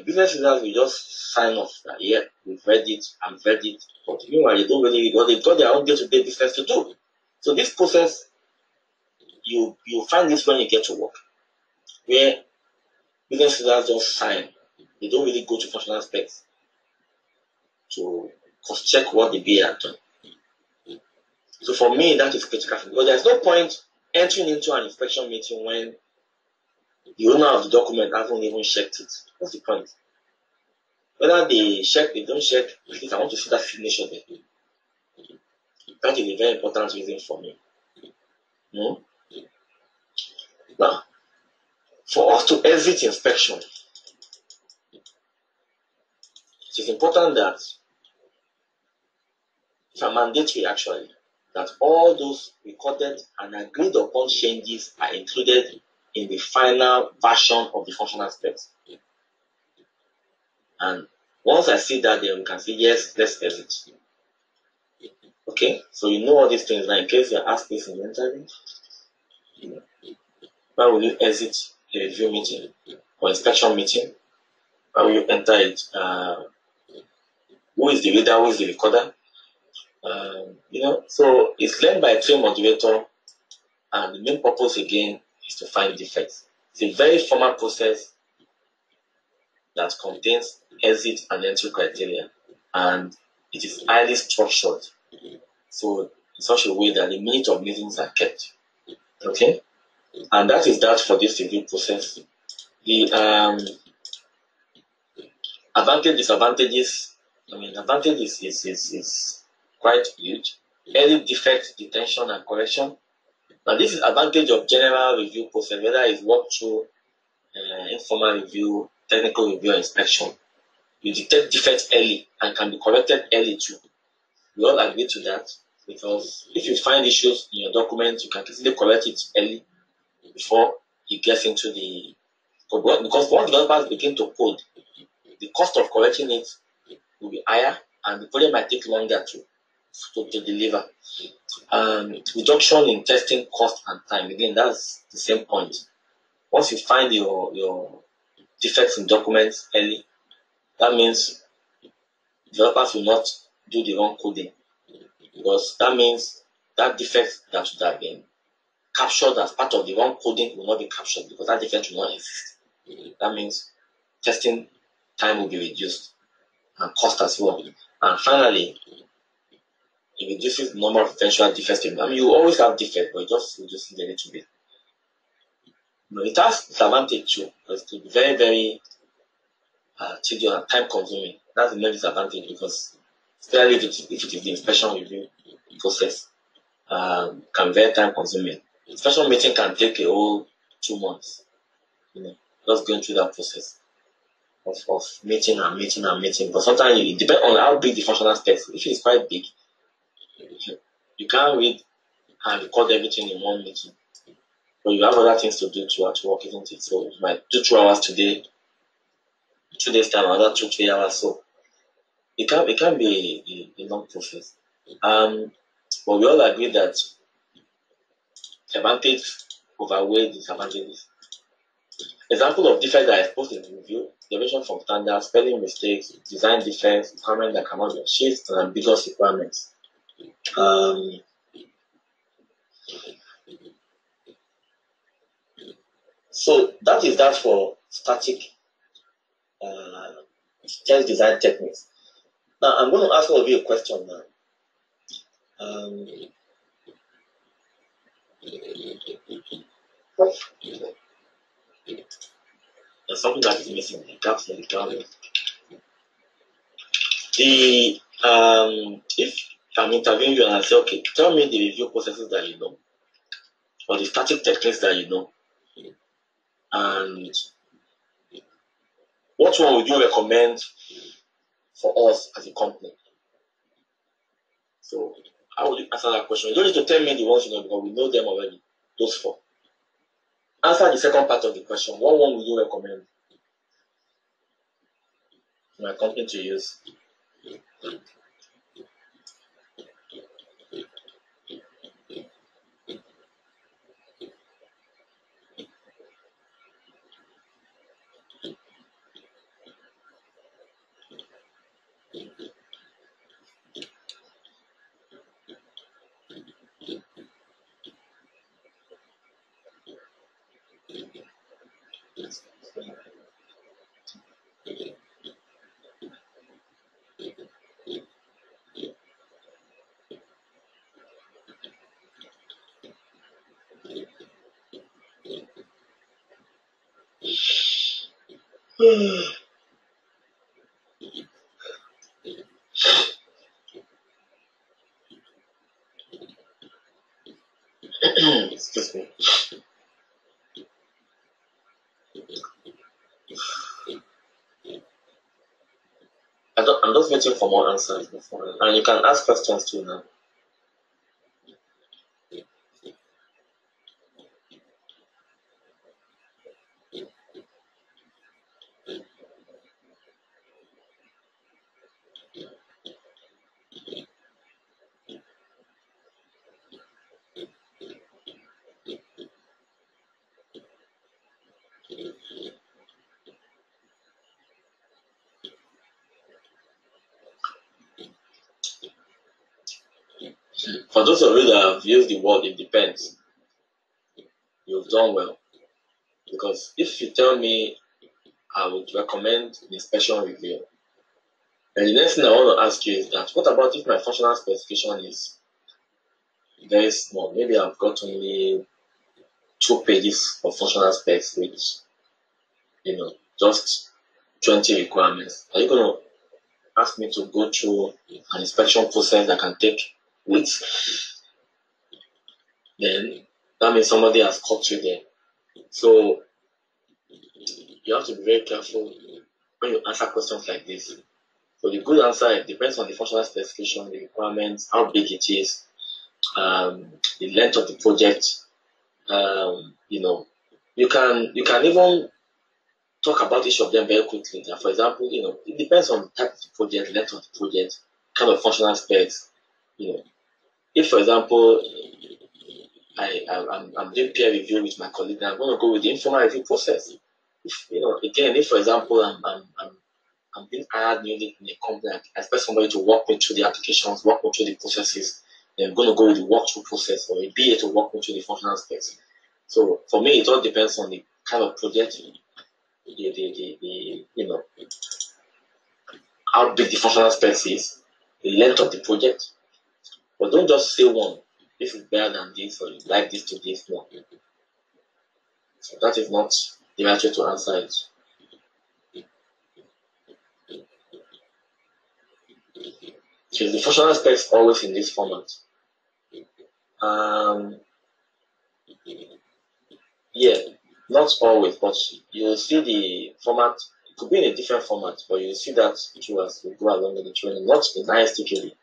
business users will just sign off that, yeah, we've read it, I've read it. But meanwhile, they don't really, because they've got their own day-to-day business to do. So this process, you find this when you get to work, where business users just sign. They don't really go to functional specs to cross-check what the BA had done. So for me, that is critical, because there's no point entering into an inspection meeting when the owner of the document hasn't even checked it. What's the point? Whether they check, they don't check, at least I want to see that signature there. That is a very important reason for me. No? Now, for us to exit inspection, it is important that it's a mandatory actually that all those recorded and agreed upon changes are included in the final version of the functional specs. And once I see that, then we can say, yes, let's exit. Okay, so you know all these things now in case you're asked this in the interview. Why will you exit a review meeting or inspection meeting? Why will you enter it? Who is the reader? Who is the recorder? So it's learned by a trained moderator, and the main purpose again is to find defects. It's a very formal process that contains exit and entry criteria, and it is highly structured. So in such a way that the minutes of meetings are kept. Okay? And that is that for this review process. The disadvantages, advantage is quite huge. Early defect detection and correction. Now this is advantage of general review process, whether it's walkthrough, informal review, technical review, or inspection. You detect defects early and can be corrected early too. We all agree to that, because if you find issues in your document, you can easily correct it early before it gets into the code. Because once developers begin to code, the cost of correcting it will be higher, and the project might take longer to deliver. Reduction in testing cost and time. Again, that's the same point. Once you find your defects in documents early, that means developers will not do the wrong coding, because that means that defect that should have been captured as part of the wrong coding will not be captured, because that defect will not exist. That means testing time will be reduced and cost as well. And finally, it reduces the number of potential defects. You always have defects, but it just reduces a little bit. It has disadvantage too, because it will be very, very tedious and time consuming. That's the main disadvantage, because especially if it is the inspection review process, can be very time consuming. Inspection meeting can take a whole 2 months. Just going through that process of meeting and meeting and meeting. But sometimes it depends on how big the functional specs. If it's quite big, you can't read and record everything in one meeting. But you have other things to do at work, isn't it? So you might do 2 hours today, 2 days time, another 2-3 hours. So it can be a long process. But we all agree that advantage outweighs disadvantages. Example of defects that are exposed in the review: deviation from standards, spelling mistakes, design defects, requirements that cannot be achieved, and ambiguous requirements. So that is that for static test design techniques. Now I'm going to ask all of you a question now. There's something that is missing, the gaps in the ground. If I'm interviewing you and I say, okay, tell me the review processes that you know, or the static techniques that you know, and what one would you recommend for us as a company. So how would you answer that question? You don't need to tell me the ones you know because we know them already, those 4. Answer the second part of the question. What one would you recommend my company to use? Excuse me. I'm just waiting for more answers before, and you can ask questions too now. For those of you that have used the word "it depends," you've done well. Because if you tell me I would recommend an inspection review, and the next thing I want to ask you is that what about if my functional specification is very small? Maybe I've got only 2 pages of functional specs with just 20 requirements. Are you going to ask me to go through an inspection process that can take weeks? Then that means somebody has caught you there. So you have to be very careful when you answer questions like this. So the good answer, it depends on the functional specification, the requirements, how big it is, the length of the project. You can even talk about each of them very quickly. For example, it depends on the type of the project, length of the project, kind of functional specs. If for example I'm doing peer review with my colleague, I'm going to go with the informal review process. If for example I'm being hired newly in a company, I expect somebody to walk me through the applications, walk me through the processes, then I'm going to go with the walkthrough process, or a BA to walk me through the functional specs. So for me, it all depends on the kind of project, how big the functional specs is, the length of the project. But don't just say one. This is better than this, or you like this to this. No. So that is not the right way to answer it. So the functional specs always in this format. Yeah, not always, but you'll see the format. It could be in a different format, but you'll see that through as we go along with the training, not in ISTQB.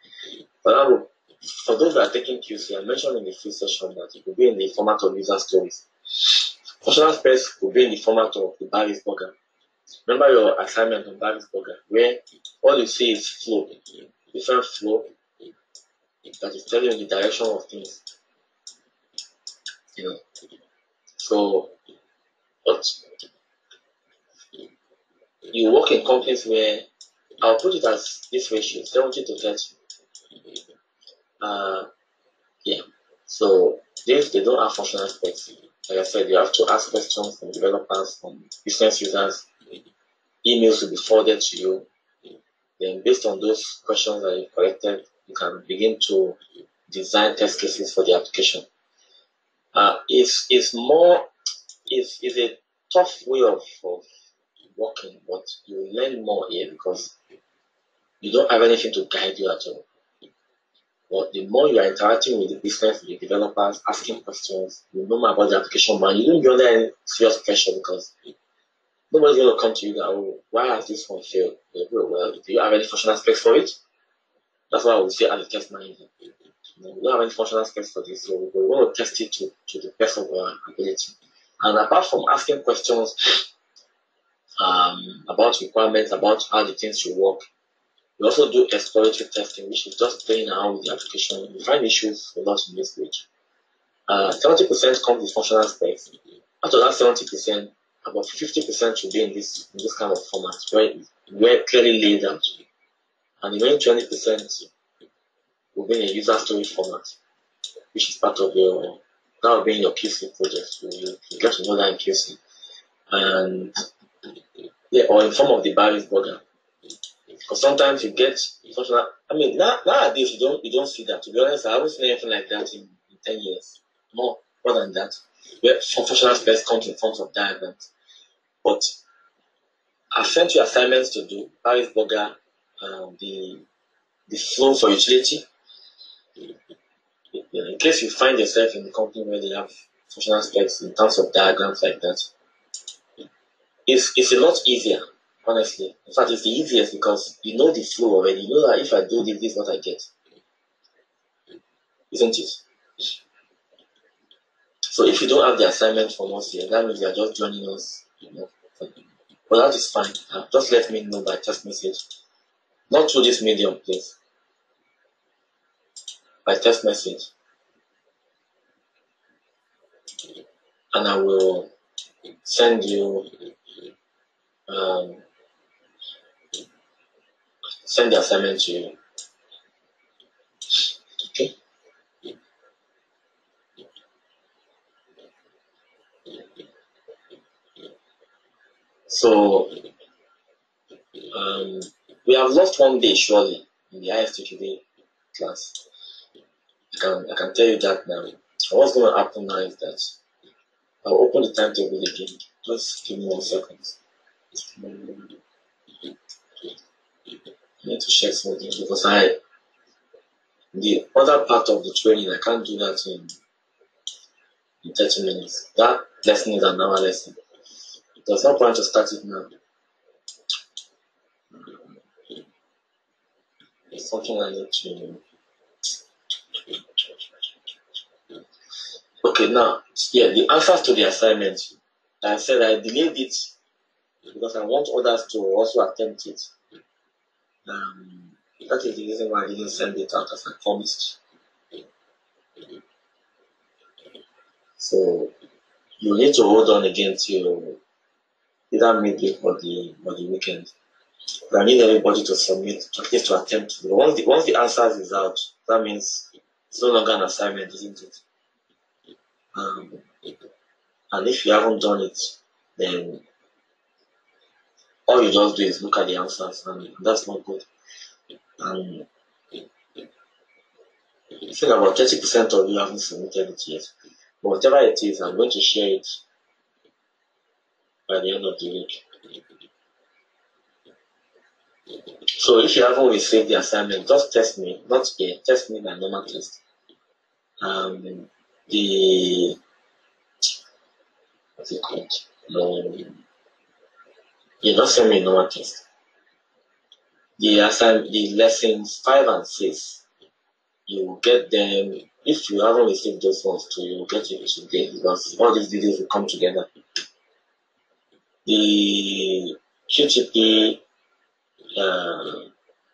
But for those that are taking QC, I mentioned in the free session that it could be in the format of user stories. Functional specs could be in the format of the Barry's Burger. Remember your assignment on Barry's Burger, where all you see is flow, different flow that is telling you the direction of things. So, but you work in companies where I'll put it as this ratio, 70 to 30. So they don't have functional specs. Like I said, you have to ask questions from developers, from business users. Emails will be forwarded to you. Then based on those questions that you collected, you can begin to design test cases for the application. It's a tough way of working, but you learn more here because you don't have anything to guide you at all. But the more you are interacting with the business, with the developers, asking questions, you know more about the application, man. You don't be under any serious pressure because Nobody's going to come to you that, oh, why has this one failed? Well, do you have any functional specs for it? That's why I would say as a test manager. We don't have any functional specs for this, so we want to test it to the best of our ability. And apart from asking questions about requirements, about how the things should work, we also do exploratory testing, which is just playing around with the application. We find issues a lot in this stage. 70% comes with functional specs. Out of that 70%, about 50% should be in this kind of format, where clearly laid out. And the remaining 20% will be in a user story format, which is part of that will be in your QC project. You get to know that in QC. And or in form of the Barry's burger. Because sometimes you get functional. I mean, nowadays you don't see that. To be honest, I haven't seen anything like that in 10 years. More than that. Where functional specs comes in forms of diagrams. But I've sent you assignments to do. Barry's burger, the flow for utility. In case you find yourself in a company where they have functional specs in terms of diagrams like that, it's a lot easier, honestly. In fact, it's the easiest because you know the flow already. You know that if I do this, this is what I get. Isn't it? So if you don't have the assignment from us here, that means you are just joining us. But that is fine. Just let me know by text message. Not through this medium, please. By text message. And I will send you send the assignment to you. Okay. So we have lost one day surely in the ISTQB class. I can tell you that now. What's going to happen now is that I'll open the timetable again. Just give me 1 second. I need to check something because the other part of the training, I can't do that in 30 minutes. That lesson is an hour lesson. There's no point to start it now. It's something I need to. Okay, now, yeah, the answers to the assignment. I said I delayed it because I want others to also attempt it. That is the reason why I didn't send it out as I promised. So you need to hold on again till either midweek or the weekend. But I need everybody to submit, at least to attempt. Once the answers is out, that means it's no longer an assignment, isn't it? And if you haven't done it, then all you just do is look at the answers, and that's not good. And I think about 30% of you haven't submitted it yet. But whatever it is, I'm going to share it by the end of the week. So if you haven't received the assignment, just text me, not here, text me by normal text. What's it called? You don't send me a normal text. The lessons 5 and 6, you will get them. If you haven't received those ones too, you will get it today because all these videos will come together. The QTP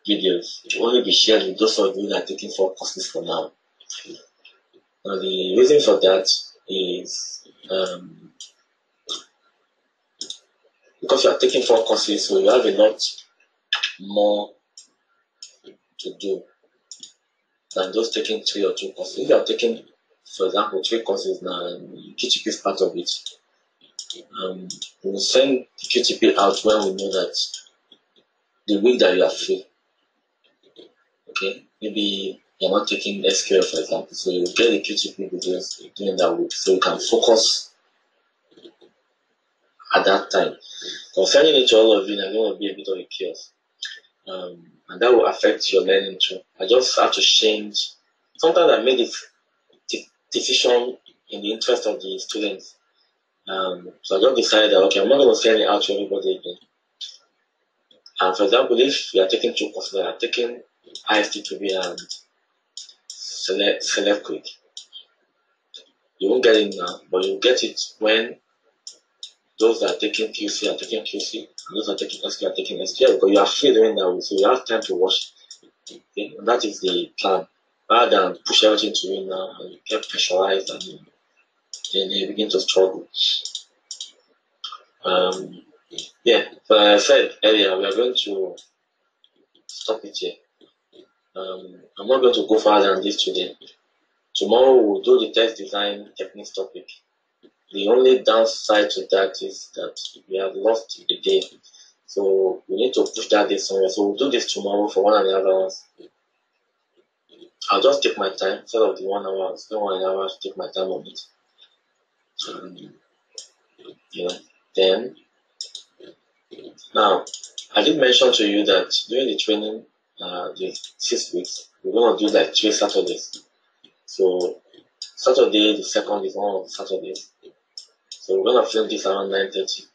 videos will only be shared with those of you that are taking 4 courses for now. Now the reason for that is because you are taking 4 courses, so you have a lot more to do than just taking 3 or 2 courses. If you are taking, for example, 3 courses now, and QTP is part of it, we will send the QTP out when we know that the week that you are free. Okay, maybe you're not taking SQL, for example, so you get the QTP videos during that week, so you can focus at that time. Concerning it to all of you, I'm going to be a bit of a chaos. And that will affect your learning too. I just have to change. Sometimes I made it decision in the interest of the students. So I just decided that, okay, I'm not going to send it out to everybody again. And for example, if you are taking two courses, you are taking ISTQB and Select Quick, you won't get it now, but you'll get it when those that are taking QC are taking QC, and those that are taking SQL are taking SQL, because you are free doing that way, so you have time to watch. Okay? And that is the plan. Rather than push everything to you now and you get pressurized and then you begin to struggle. Yeah, but I said earlier, we are going to stop it here. I'm not going to go further than this today. Tomorrow we'll do the test design techniques topic. The only downside to that is that we have lost the day. So we need to push that day somewhere. So we'll do this tomorrow for 1.5 hours. I'll just take my time instead of the 1 hour. I'll spend 1.5 hours to take my time on it. Then now I did mention to you that during the training, the 6 weeks, we're going to do like 3 Saturdays. So Saturday, the second is one of the Saturdays. So we're going to film this around 9:30.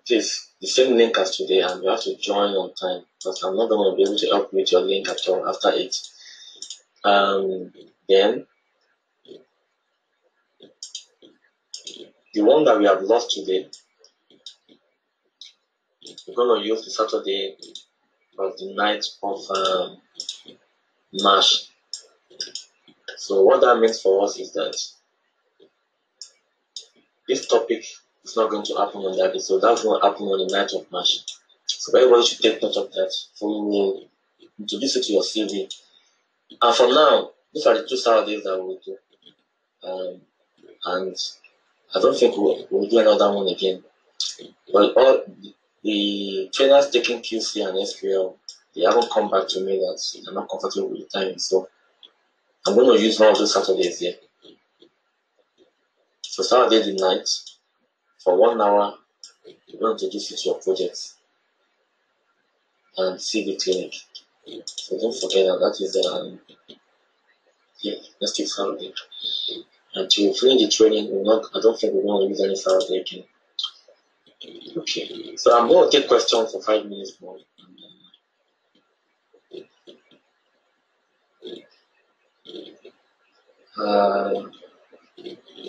Please, the same link as today, and you have to join on time because I'm not going to be able to help you with your link at all after 8. Then the one that we have lost today, we're going to use the Saturday of the night of March. So what that means for us is that this topic is not going to happen on that day. So that's going to happen on the night of March. So everybody should take note of that. So we will introduce it to your CV. And from now, these are the 2 Saturdays that we'll do. And I don't think we'll do another one again. But all the trainers taking QC and SQL, they haven't come back to me that they're not comfortable with the time. So I'm going to use one of those Saturdays here. So Saturday the night, for 1 hour, you're going to introduce it to your projects and CV clinic. So don't forget that is next week Saturday. And to finish the training, I don't think we're going to use any Saturday again. Okay, so I'm going to take questions for 5 minutes more.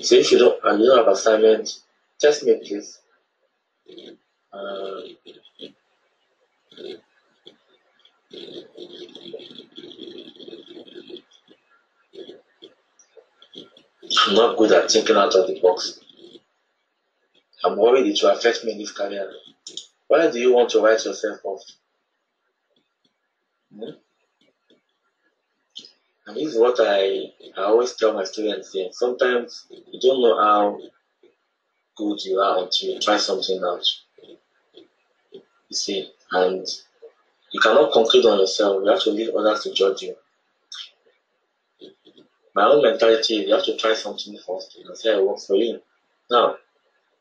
So if you don't have assignment, test me please. I'm not good at thinking out of the box. I'm worried it will affect me in this career. Why do you want to write yourself off? And this is what I always tell my students here. Sometimes you don't know how good you are until you try something out. You see, and you cannot conclude on yourself. You have to leave others to judge you. My own mentality is you have to try something first and see how it works for you. Now,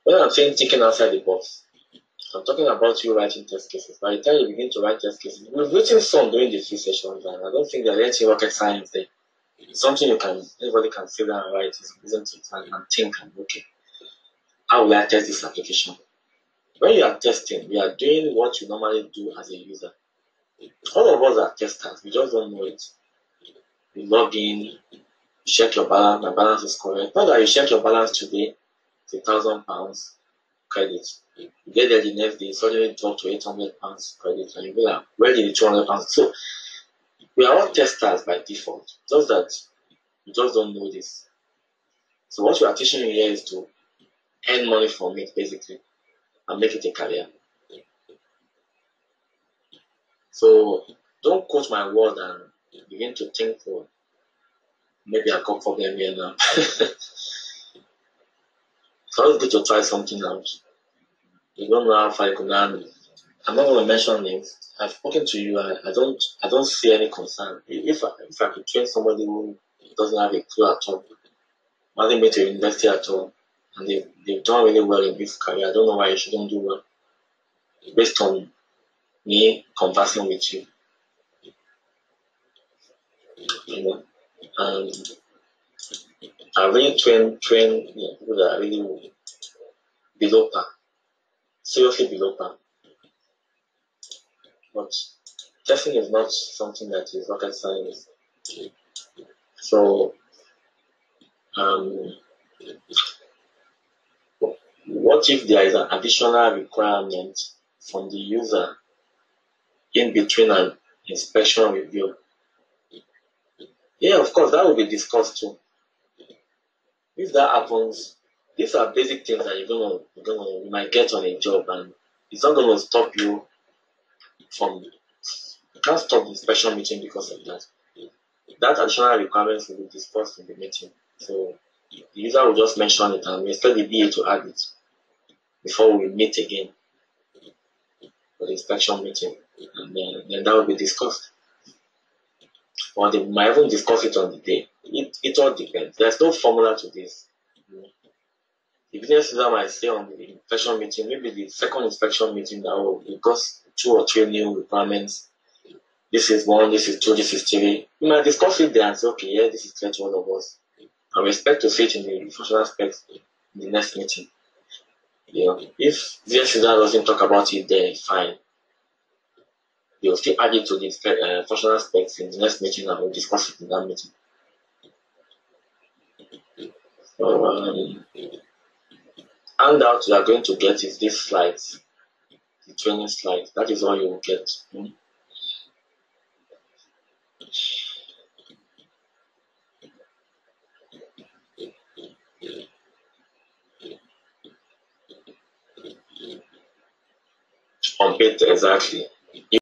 when I'm saying thinking outside the box, I'm talking about you writing test cases. By the time you begin to write test cases, we've written some during the few sessions, and I don't think there's anything rocket science there. It's something anybody can sit down and write, isn't it? And think, and okay, how will I test this application? When you are testing, you are doing what you normally do as a user. All of us are testers, we just don't know it. You log in, you check your balance, my balance is correct. Not that you check your balance today, it's £1,000 credit. You get there the next day, suddenly drop to £800 credit, and you be like, where did the £200? So we are all testers by default, just that you just don't know this. So what we are teaching you here is to earn money from it, basically, and make it a career. So don't quote my word and begin to think, oh, maybe I got problem here now. So it's good to try something out. You don't know how far you can learn. I'm not going to mention names. I've spoken to you. I don't see any concern. If I could train somebody who doesn't have a clue at all, hasn't been to university at all, and they've done really well in this career, I don't know why you shouldn't do well based on me conversing with you. You know, and I really train people that are really below par, seriously below par. But testing is not something that is rocket science. So, what if there is an additional requirement from the user in between an inspection review? Yeah, of course, that will be discussed too. If that happens, these are basic things that you might get on a job, and it's not going to stop you from. You can't stop the inspection meeting because of that. That additional requirements will be discussed in the meeting. So the user will just mention it, and we expect the BA to add it before we meet again for the inspection meeting, and then that will be discussed. Or they might even discuss it on the day. It all depends. There's no formula to this. The business user might say on the inspection meeting, maybe the second inspection meeting, that will discuss 2 or 3 new requirements. This is 1, this is 2, this is 3. We might discuss it there and say, okay, yeah, this is clear to all of us. And we expect to see it in the functional specs in the next meeting. If business user doesn't talk about it there, fine. They'll still add it to the functional specs in the next meeting, and we'll discuss it in that meeting. So, handout you are going to get is these slides, the training slides. That is all you will get. On paper, exactly.